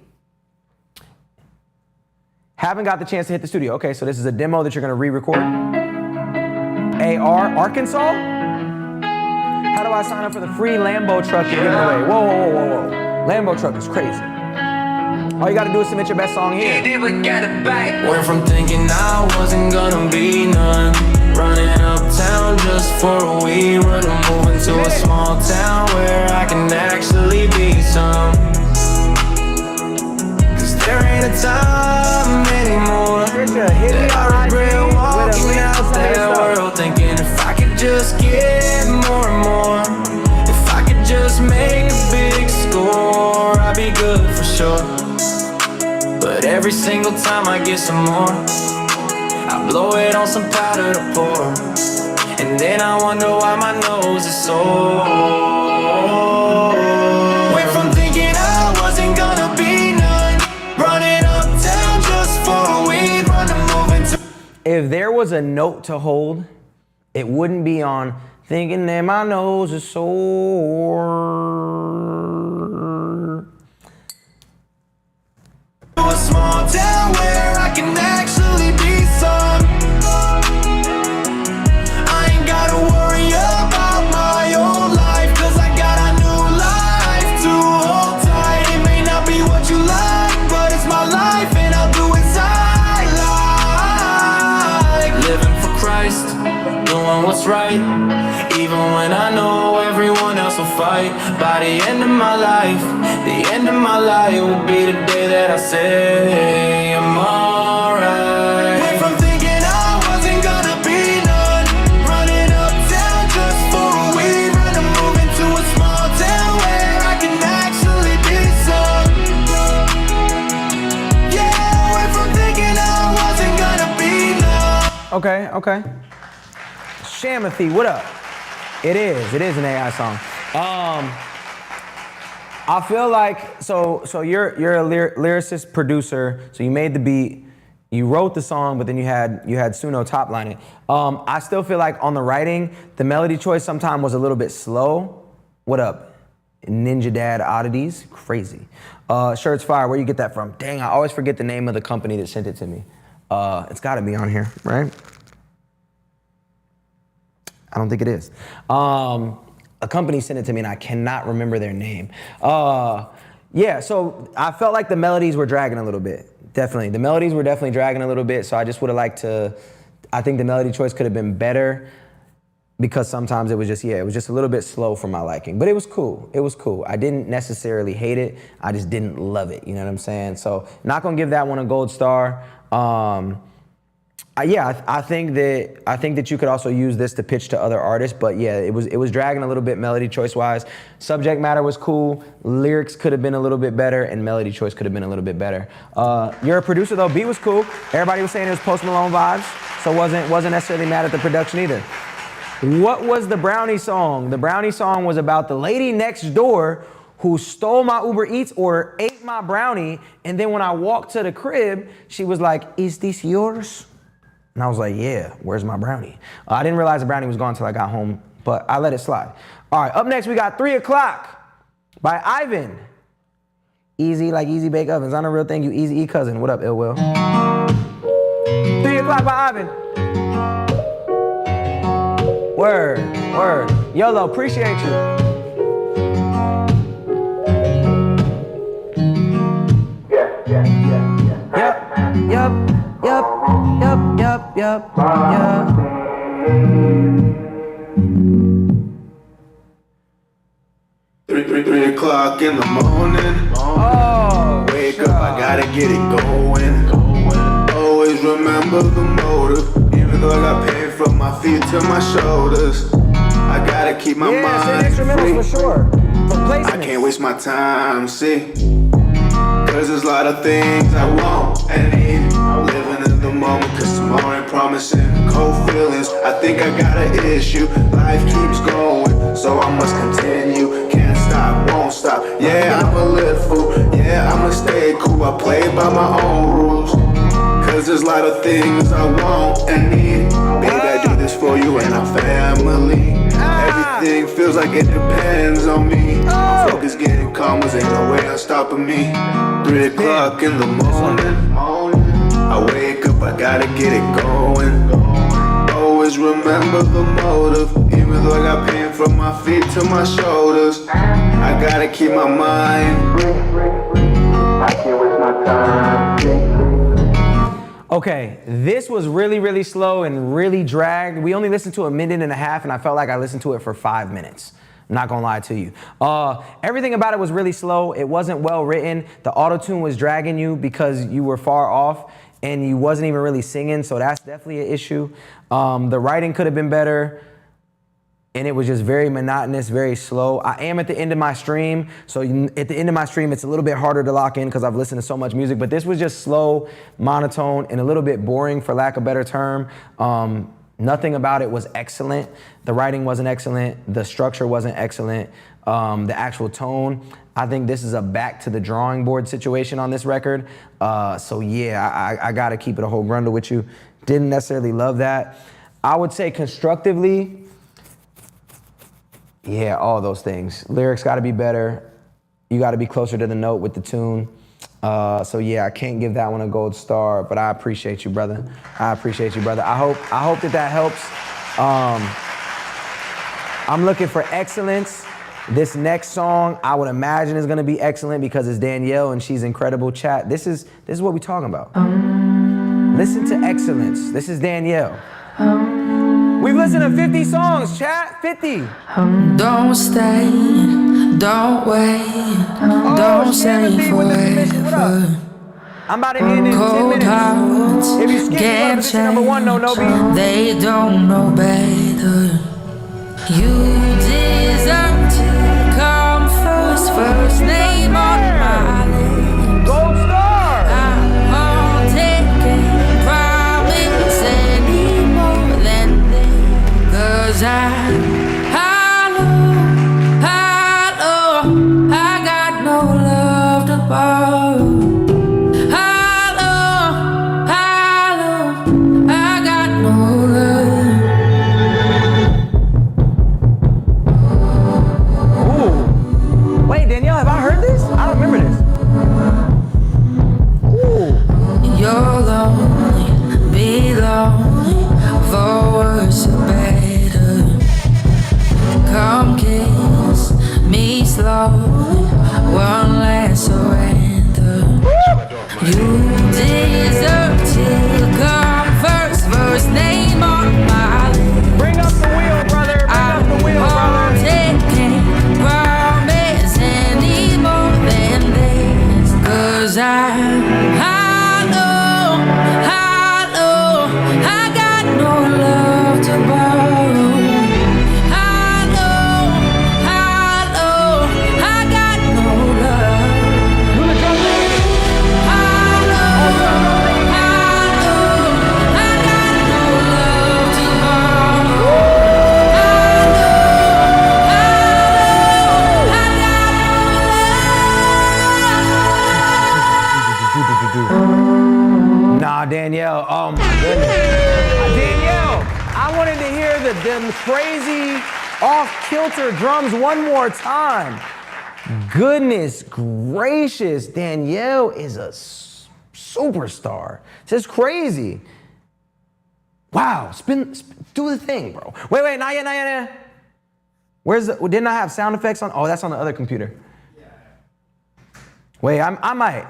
Haven't got the chance to hit the studio. Okay, so this is a demo that you're gonna re-record. AR, Arkansas? How do I sign up for the free Lambo truck you're giving away? Whoa, whoa, whoa, whoa, whoa. Lambo truck is crazy. All you gotta do is submit your best song here. Went from thinking I wasn't gonna be none, running uptown just for a weed, running moving to a small town where I can actually be some. Cause there ain't a time anymore that I regret walking out that world, thinking if I could just get more and more, if I could just make a big score, I'd be good for sure. But every single time I get some more, I blow it on some powder to pour, and then I wonder why my nose is sore. Went from thinking I wasn't gonna be none, running uptown just for a weed, running moving to. If there was a note to hold, it wouldn't be on thinking that my nose is sore. A small town where I can actually be some. I ain't gotta worry about my old life, cause I got a new life to hold tight. It may not be what you like, but it's my life and I'll do as I like. Living for Christ, doing what's right, even when I know everyone else will fight. By the end of my life, the end of my life will be the day that I say I'm alright. Went from thinking I wasn't gonna be none, running uptown just for a weed, running moving to a small town where I can actually be some. Yeah, went from thinking I wasn't gonna be none. Okay. Shamathy, what up? It is an AI song. I feel like, so you're a lyricist, producer, so you made the beat, you wrote the song, but then you had Suno top line it. I still feel like on the writing, the melody choice sometimes was a little bit slow. What up? Ninja Dad Oddities, crazy. Shirts Fire, where you get that from? Dang, I always forget the name of the company that sent it to me. It's gotta be on here, right? I don't think it is. A company sent it to me and I cannot remember their name. Yeah, so I felt like the melodies were dragging a little bit, definitely. The melodies were definitely dragging a little bit, so I just would have liked to, I think the melody choice could have been better because sometimes it was just a little bit slow for my liking, but it was cool, I didn't necessarily hate it, I just didn't love it, you know what I'm saying? So not gonna give that one a gold star. I think that you could also use this to pitch to other artists, but yeah, it was dragging a little bit melody choice wise. Subject matter was cool, lyrics could have been a little bit better, and melody choice could have been a little bit better. You're a producer though, beat was cool. Everybody was saying it was Post Malone vibes, so wasn't necessarily mad at the production either. What was the Brownie song? The Brownie song was about the lady next door who stole my Uber Eats order, ate my brownie, and then when I walked to the crib, she was like, "Is this yours?" And I was like, "Yeah, where's my brownie?" I didn't realize the brownie was gone until I got home, but I let it slide. All right, up next we got 3 O'Clock by Ivan. Easy, like Easy Bake Ovens. On a real thing, you Easy E cousin. What up, Ill Will? 3 O'Clock by Ivan. Word. YOLO, appreciate you. Yup. 3 o'clock in the morning. Oh, Wake up, I gotta get it going. Always remember the motive. Even though I got pain from my feet to my shoulders, I gotta keep my yeah, say mind instrumentals for free. sure. For I placement. can't waste my time, see. Cause there's a lot of things I want and need. Living in the moment, cause tomorrow ain't promising. Cold feelings, I think I got an issue. Life keeps going, so I must continue. Can't stop, won't stop. Yeah, I'm a little fool. Yeah, I'ma stay cool. I play by my own rules. Cause there's a lot of things I want and need. Baby, I do this for you and our family. Everything feels like it depends on me. My focus getting calm, ain't no way I'm stopping me. 3 o'clock in the morning. I wake up, I gotta get it going. Always remember the motive. Even though I got pain from my feet to my shoulders, I gotta keep my mind free. I can't waste my time. Okay, this was really, really slow and really dragged. We only listened to 1.5 minutes and I felt like I listened to it for 5 minutes. I'm not gonna lie to you. Everything about it was really slow. It wasn't well written. The auto-tune was dragging you because you were far off and you wasn't even really singing, so that's definitely an issue. The writing could have been better. And it was just very monotonous, very slow. I am at the end of my stream, so at the end of my stream, it's a little bit harder to lock in because I've listened to so much music, but this was just slow, monotone, and a little bit boring, for lack of a better term. Nothing about it was excellent. The writing wasn't excellent. The structure wasn't excellent. The actual tone, I think this is a back to the drawing board situation on this record. So yeah, I gotta keep it a whole grundle with you. Didn't necessarily love that. I would say constructively, yeah, all those things. Lyrics gotta be better. You gotta be closer to the note with the tune. So yeah, I can't give that one a gold star, but I appreciate you, brother. I appreciate you, brother. I hope that helps. I'm looking for excellence. This next song, I would imagine is gonna be excellent because it's Danielle and she's incredible. Chat, this is what we're talking about. Listen to excellence. This is Danielle. We've listened to 50 songs, chat, 50. Don't stay, don't wait, don't say forever. I'm about to end in 10 Cold minutes. hearts If you skip, you can't listen to number one, no beat. They don't know better. You deserve to come first name on my list. Gold star. I won't take a promise any more than this. 'Cause I got no love to borrow. I got no love. Ooh. Wait, Danielle, have I heard this? I don't remember this. Ooh. You're lonely, be lonely, for worse or better. Come kiss me slowly, one last surrender. You deserve to come first name on my list. Bring up the wheel, brother. Bring up the wheel, brother. Taking promise any more than this. 'Cause I got no love to borrow. I got no love. Do the drum thing. I got no love to borrow. Nah, Danielle, oh my goodness. Danielle, I wanted to hear them crazy off-kilter drums one more time. Goodness gracious, Danielle is a superstar. This is crazy. Wow, do the thing, bro. Wait, not yet. Didn't I have sound effects on? Oh, that's on the other computer. Wait, I might.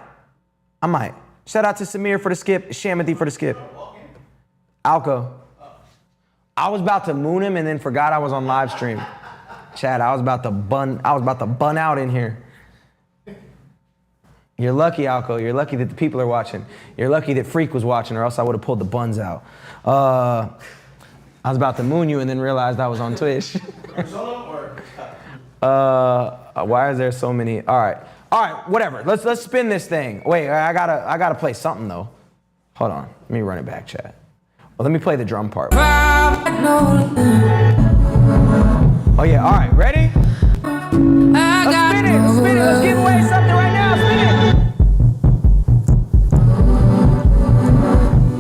Shout out to Samir for the skip, Shamanthi for the skip. Alco. I was about to moon him and then forgot I was on live stream. Chad, I was about to bun out in here. You're lucky, Alco. You're lucky that the people are watching. You're lucky that Freak was watching, or else I would have pulled the buns out. I was about to moon you and then realized I was on Twitch. Why is there so many? All right, whatever. Let's spin this thing. Wait, I gotta play something though. Hold on, let me run it back, chat. Well, let me play the drum part. Oh yeah, all right, ready? Let's spin it. Let's give away something right now. Spin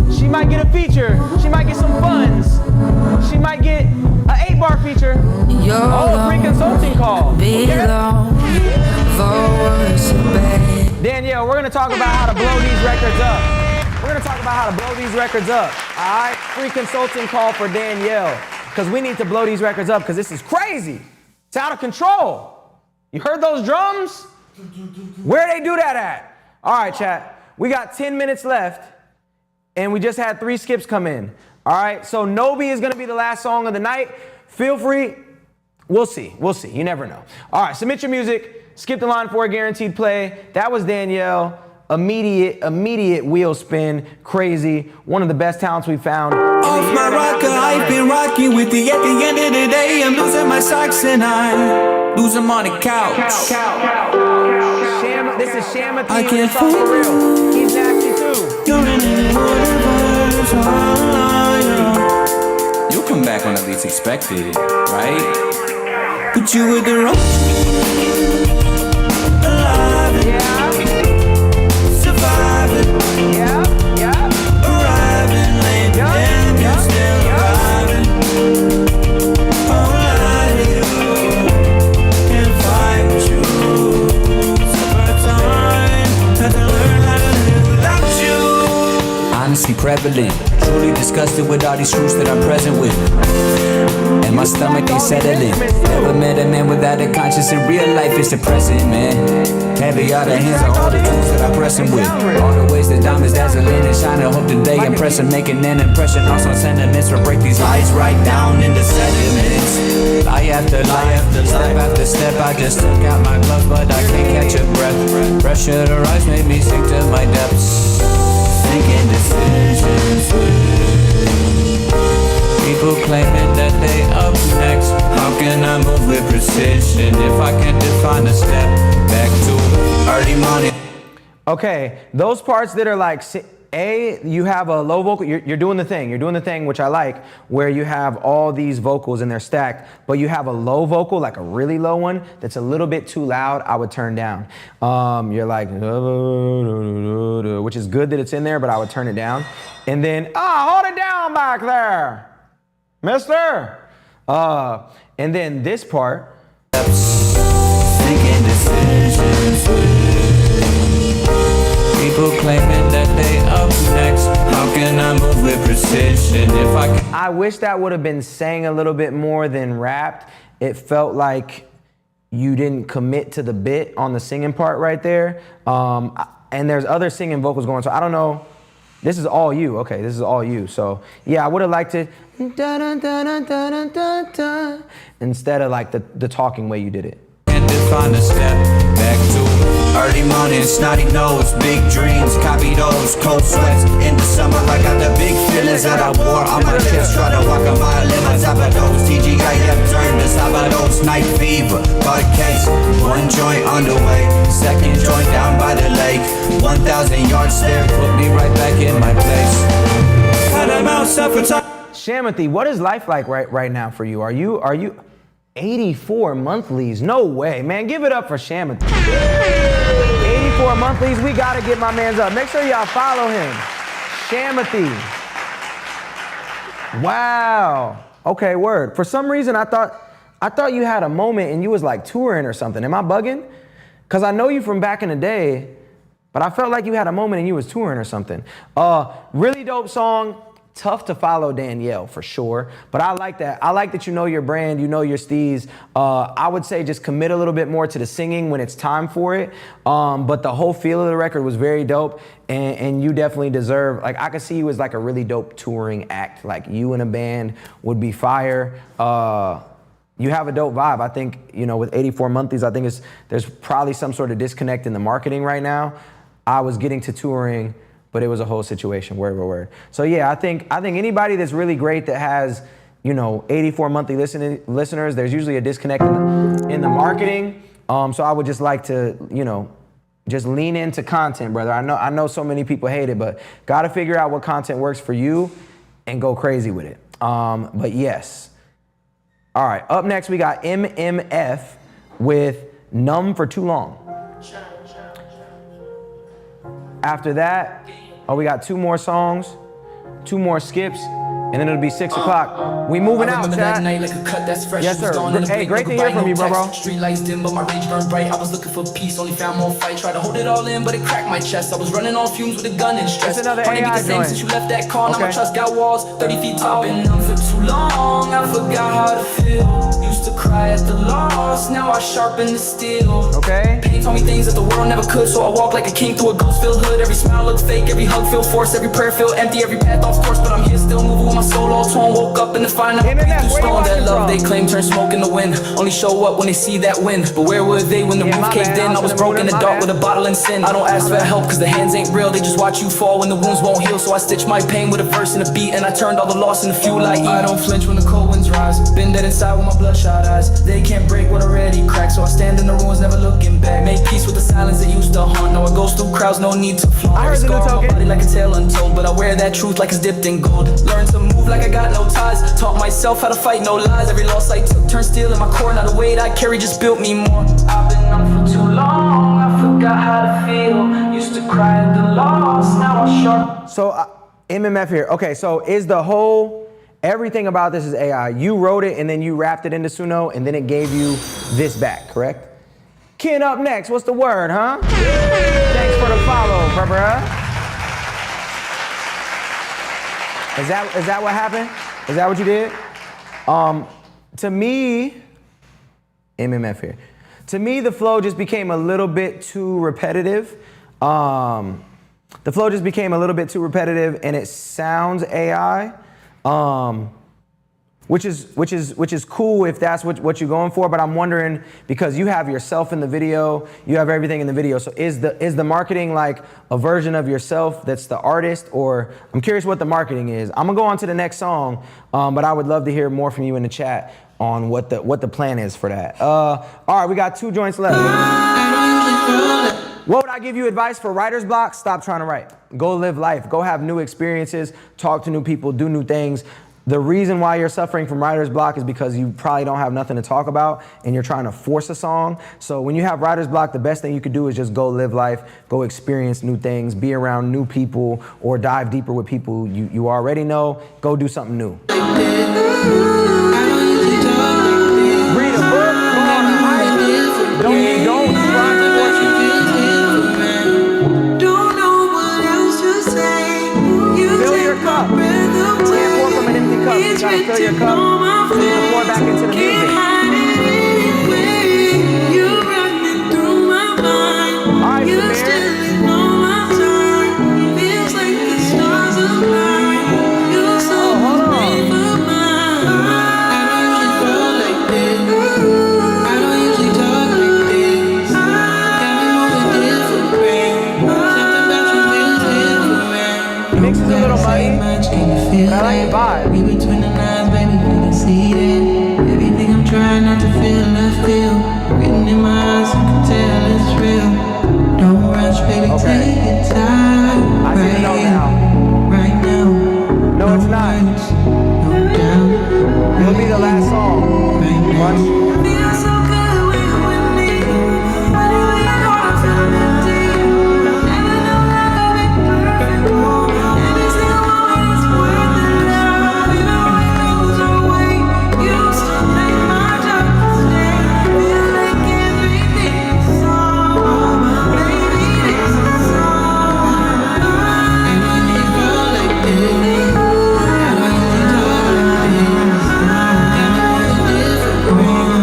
it. She might get a feature. She might get some funds. She might get an 8-bar feature. Oh, a free consulting call. Danielle, we're gonna talk about how to blow these records up. All right, free consulting call for Danielle, because we need to blow these records up because this is crazy. It's out of control. You heard those drums? Where they do that at? All right, chat. We got 10 minutes left, and we just had 3 skips come in. All right, so Nobi is gonna be the last song of the night. Feel free. We'll see. You never know. All right, submit your music. Skip the line for a guaranteed play. That was Danielle. Immediate wheel spin. Crazy. One of the best talents we found. Off my rocker, I've been rocking with the. At the end of the day, I'm losing my socks and I lose them on the couch. This is Shamathi. I can't for real. He's nasty too. You'll come back when I least expected, right? But you were the wrong. Arriving late, and you're still arriving. Oh, I can't fight with you. It's the first time had to learn how to live without you. Honestly prevalent, truly disgusted with all these truths that I'm present with. And my stomach ain't settling. Never met a man without a conscience. In real life, it's depressing, man. Heavy are the hands of all the tools that I press him with. All the ways that diamonds dazzling and shining. Hope today impress him, making an impression. Also sentiments will break these lies right down into sediments. Lie after lie after step after step. I just took out my gloves, but I can't catch a breath. Pressure to rise made me sink to my depths. Making decisions people claiming that they up next. How can I move with precision if I can't define a step back to early morning? Okay, those parts that are like, you have a low vocal, you're doing the thing, which I like, where you have all these vocals and they're stacked, but you have a low vocal, like a really low one, that's a little bit too loud, I would turn down. You're like, which is good that it's in there, but I would turn it down. And then, hold it down back there, mister. And then this part. Making decisions. People claiming that they up next. How can I move with precision if I can? I wish that would have been sang a little bit more than rapped. It felt like you didn't commit to the bit on the singing part right there. And there's other singing vocals going, so I don't know. This is all you. Okay, this is all you. So yeah, I would have liked it instead of like the talking way you did it. And define a step back to early morning, snotty nose, big dreams, copy those cold sweats in the summer. I got the big feelings that I wore on my chest, try to walk a mile in my top of those. TGIF turned to Sabados, night fever, caught a case, one joint on the way, second joint down by the lake, 1,000 yards stare, put me right back in my place. Had a mouth suffer time. Shamathi, what is life like right now for you? Are you 84 monthlies? No way, man. Give it up for Shamathi. 84 monthlies. We gotta get my man's up. Make sure y'all follow him. Shamathi. Wow. Okay, word. For some reason, I thought you had a moment and you was like touring or something. Am I bugging? Cause I know you from back in the day, but I felt like you had a moment and you was touring or something. Really dope song. Tough to follow Danielle for sure, but I like that. I like that you know your brand, you know your steez. I would say just commit a little bit more to the singing when it's time for it. But the whole feel of the record was very dope, and you definitely deserve, like I could see you as like a really dope touring act. Like you and a band would be fire. you have a dope vibe. I think, you know, with 84 monthlies, I think there's probably some sort of disconnect in the marketing right now. I was getting to touring, but it was a whole situation, word. So yeah, I think anybody that's really great that has, you know, 84 monthly listeners, there's usually a disconnect in the marketing. So I would just like to, you know, just lean into content, brother. I know so many people hate it, but gotta figure out what content works for you and go crazy with it. But yes. All right, up next we got MMF with Numb for Too Long. After that, we got 2 more songs, 2 more skips, and then it'll be 6 o'clock. We moving out, chat. That night like a cut that's fresh. Yes, sir. Hey, great to hear from you, bro. Street lights dim, but my rage burned bright. I was looking for peace, only found more fight. Tried to hold it all in, but it cracked my chest. I was running on fumes with a gun and stress. That's another Funny AI be the same joint. since you left that car. Now my trust got walls 30 feet tall. Been numb for too long, I forgot how to feel. Used to cry at the loss, now I sharpen the steel. Okay. Pain taught me things that the world never could, so I walk like a king through a ghost-filled hood. Every smile looked fake, every hug feel forced, every prayer feel empty, every path off course. But I'm here still moving with my soul all torn. Woke up in the fire, now I breathe through storm. That love they claim turn smoke in the wind. Only show up when they see that wind. But where were they when the roof caved in? I was broke in the dark with a bottle and sin. I don't ask for help cause the hands ain't real. They just watch you fall when the wounds won't heal. So I stitch my pain with a verse and a beat, and I turned all the loss into fuel I eat. I don't flinch when the cold winds rise. Been dead inside with my bloodshot eyes. They can't break what already cracked, so I stand in the ruins, never looking back. Make peace with the silence that used to haunt. Now I go through crowds, no need to flaunt. I heard scar on my body like a tale untold, but I wear that truth like it's dipped in gold. Learn to move like I got no ties. Taught myself how to fight, no lies. Every loss I took turned steel in my core. Now the weight I carry just built me more. I've been numb for too long, I forgot how to feel. Used to cry at the loss, now I sharp. So MMF here. Okay, so is the whole, everything about this is AI. You wrote it and then you wrapped it into Suno and then it gave you this back, correct? Ken up next, what's the word, huh? Thanks for the follow, bruh. Is that what happened? Is that what you did? To me, MMF here. To me, the flow just became a little bit too repetitive. The flow just became a little bit too repetitive, and it sounds AI, which is cool if that's what you're going for. But I'm wondering, because you have yourself in the video, you have everything in the video. So is the marketing like a version of yourself that's the artist, or I'm curious what the marketing is. I'm gonna go on to the next song, but I would love to hear more from you in the chat on what the plan is for that. All right, we got 2 joints left. What would I give you advice for writer's block? Stop trying to write. Go live life. Go have new experiences, talk to new people, do new things. The reason why you're suffering from writer's block is because you probably don't have nothing to talk about and you're trying to force a song. So when you have writer's block, the best thing you could do is just go live life, go experience new things, be around new people, or dive deeper with people you already know. Go do something new. Read a book. Don't try to force it. Don't know what else to say. Fill your cup. You can't pour from an empty cup. You gotta fill your cup so you can pour back into the music. You're running through my mind. All right, You're stealing all my time. Feels like the stars align. You're so brave of mine. I don't usually feel like this. I don't usually talk like this. Got me moving different. Something about you feels different. It mixes a little muddy, but I like the vibe. We between the lines, baby, you can see that. Everything I'm trying not to feel, I feel. Written in my eyes, you can tell it's real. Don't rush, baby, take your time. I see the note now. Right now. No, it's not. No doubt. It'll be the last song. One. Feel so good when you're with me. Whenever you're gone, I feel empty. Never know like I've been perfect. Every single moment is worth the love. Even when you lose your way, you still make my job stay. Feel like everything's on. Baby, this is on. I don't usually feel like this. I don't usually talk like this. Got me moving different.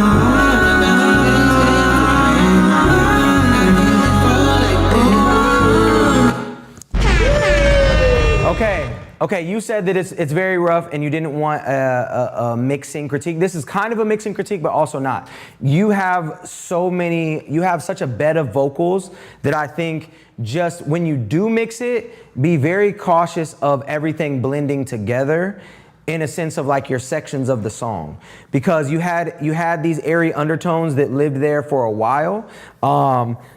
Okay, you said that it's very rough and you didn't want a mixing critique. This is kind of a mixing critique, but also not. You have such a bed of vocals that I think just when you do mix it, be very cautious of everything blending together in a sense of like your sections of the song, because you had these airy undertones that lived there for a while.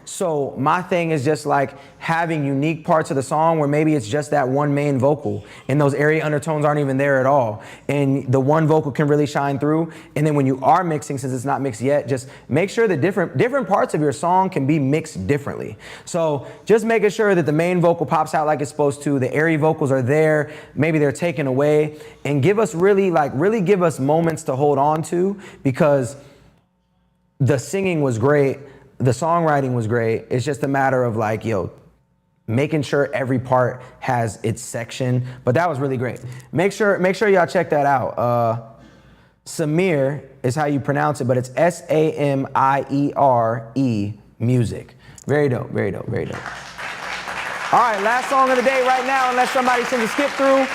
So my thing is just like having unique parts of the song where maybe it's just that one main vocal and those airy undertones aren't even there at all. And the one vocal can really shine through. And then when you are mixing, since it's not mixed yet, just make sure that different parts of your song can be mixed differently. So just making sure that the main vocal pops out like it's supposed to, the airy vocals are there, maybe they're taken away, and give us really give us moments to hold on to, because the singing was great. The songwriting was great. It's just a matter of like, making sure every part has its section. But that was really great. Make sure y'all check that out. Samir is how you pronounce it, but it's SAMIERE music. Very dope, very dope, very dope. All right, last song of the day right now, unless somebody sends a skip through.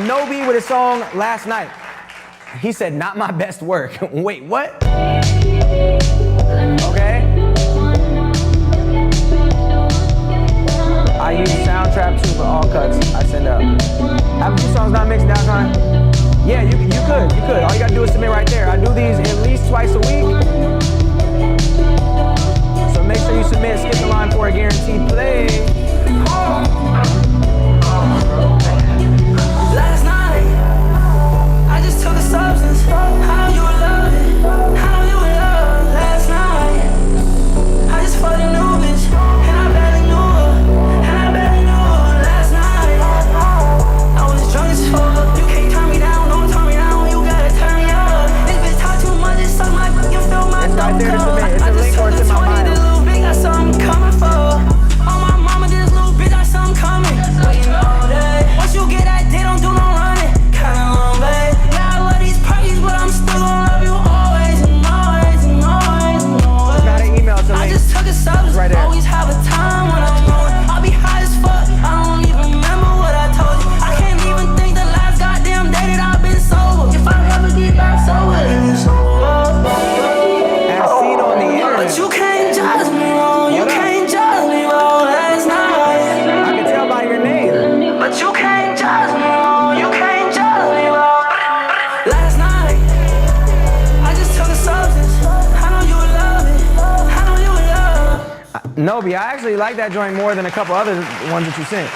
Nobi with his song Last Night. He said, not my best work. Wait, what? Okay. I use Soundtrap too for all cuts I send out. Have a few songs not mixed down time? Yeah, you could. All you gotta do is submit right there. I do these at least twice a week. So make sure you submit, skip the line for a guaranteed play. Last night, I just took a substance. How you would love it, how you would love. Last night, I just fucked a new bitch, and I barely knew her, Last night, I was drunk as fuck. You can't turn me down, don't turn me down, you gotta turn me up. This bitch talk too much, just suck my dick and fill my dumb cup. I just took a 20, this little bitch got something coming for. On my mama, this little bitch got something coming. Waiting all day. Once you get that dick, don't do no running. Kinda long, babe. Yeah, I love these parties, but I'm still gonna love you always and always and always and always. Got an email to me. I just took a substance. Right there. Always have a time when I'm on. I'll be high as fuck. I don't even remember what I told you. I can't even think the last goddamn day that I've been sober. If I ever get back sober, then it's over. As seen on the internet. But you can't judge me wrong. You can't judge me wrong. Last night. I can tell by your name. But you can't judge me wrong. You can't judge me wrong. Last night, I just took a substance. I know you would love it. I know you would love. Nobi, I actually like that joint more than a couple other ones that you sent.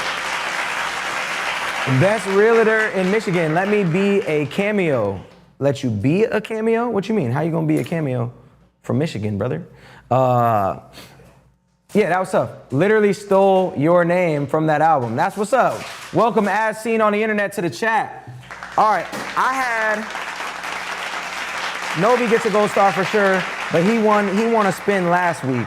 Best realtor in Michigan. Let me be a cameo. Let you be a cameo? What you mean? How you gonna be a cameo from Michigan, brother? Yeah, that was tough. Literally stole your name from that album. That's what's up. Welcome, as seen on the internet, to the chat. All right, I had Nobi gets a gold star for sure, but he won a spin last week.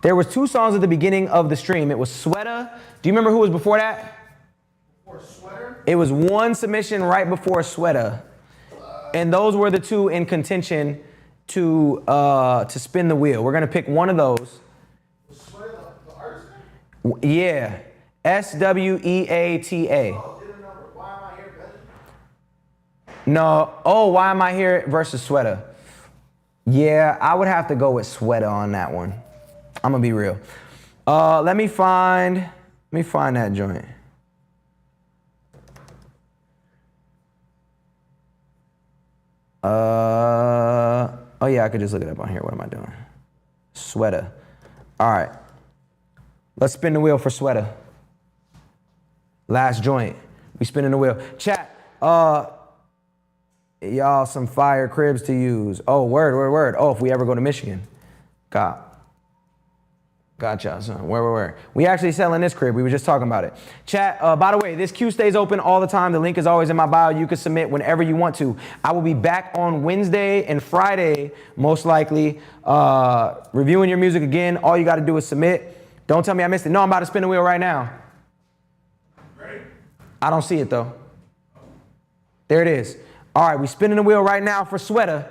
There was 2 songs at the beginning of the stream. It was Sweater. Do you remember who was before that? Before Sweater? It was one submission right before Sweater. And those were the 2 in contention to spin the wheel. We're gonna pick one of those. Was Sweater the artist name? Yeah, SWEATA. Oh, didn't know. Why am I here, better? No, Why Am I Here versus Sweater. Yeah, I would have to go with Sweater on that one. I'm gonna be real. Let me find that joint. Oh yeah, I could just look it up on here. What am I doing? Sweater. All right. Let's spin the wheel for Sweater. Last joint. We spinning the wheel. Chat. Y'all some fire cribs to use. Oh, word. Oh, if we ever go to Michigan. Gotcha, son. Where? We actually selling this crib. We were just talking about it. Chat, by the way, this queue stays open all the time. The link is always in my bio. You can submit whenever you want to. I will be back on Wednesday and Friday, most likely, reviewing your music again. All you got to do is submit. Don't tell me I missed it. No, I'm about to spin the wheel right now. Great. I don't see it, though. There it is. All right, we spinning the wheel right now for Sweater.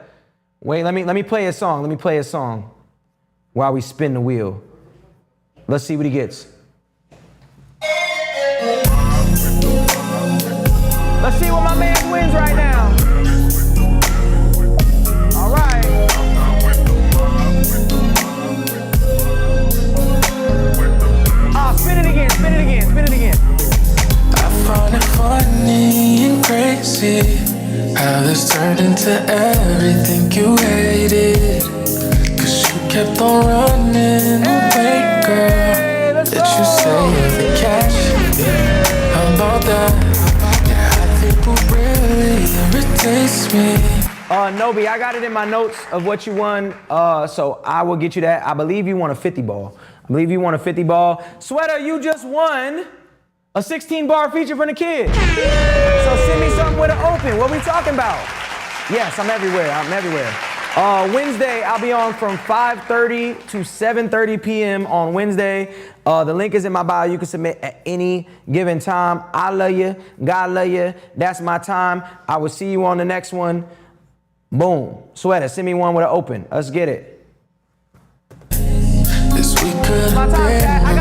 Wait, let me play a song. Let me play a song while we spin the wheel. Let's see what he gets. Let's see what my man wins right now. All right. Spin it again, spin it again, spin it again. I found it funny and crazy how this turned into everything you hated. Cause you kept on running away, girl. Did you say the cash? How about that? Yeah, I think what really irritates me. Nobi, I got it in my notes of what you won, so I will get you that. I believe you won a 50 ball. I believe you won a 50 ball. Sweater, you just won a 16-bar feature from the kid. So send me something with an open. What we talking about? Yes, I'm everywhere. I'm everywhere. Wednesday, I'll be on from 5:30 to 7:30 p.m. on Wednesday. The link is in my bio. You can submit at any given time. I love you. God love you. That's my time. I will see you on the next one. Boom. Sweater, send me one with an open. Let's get it. This week could My time, Pat.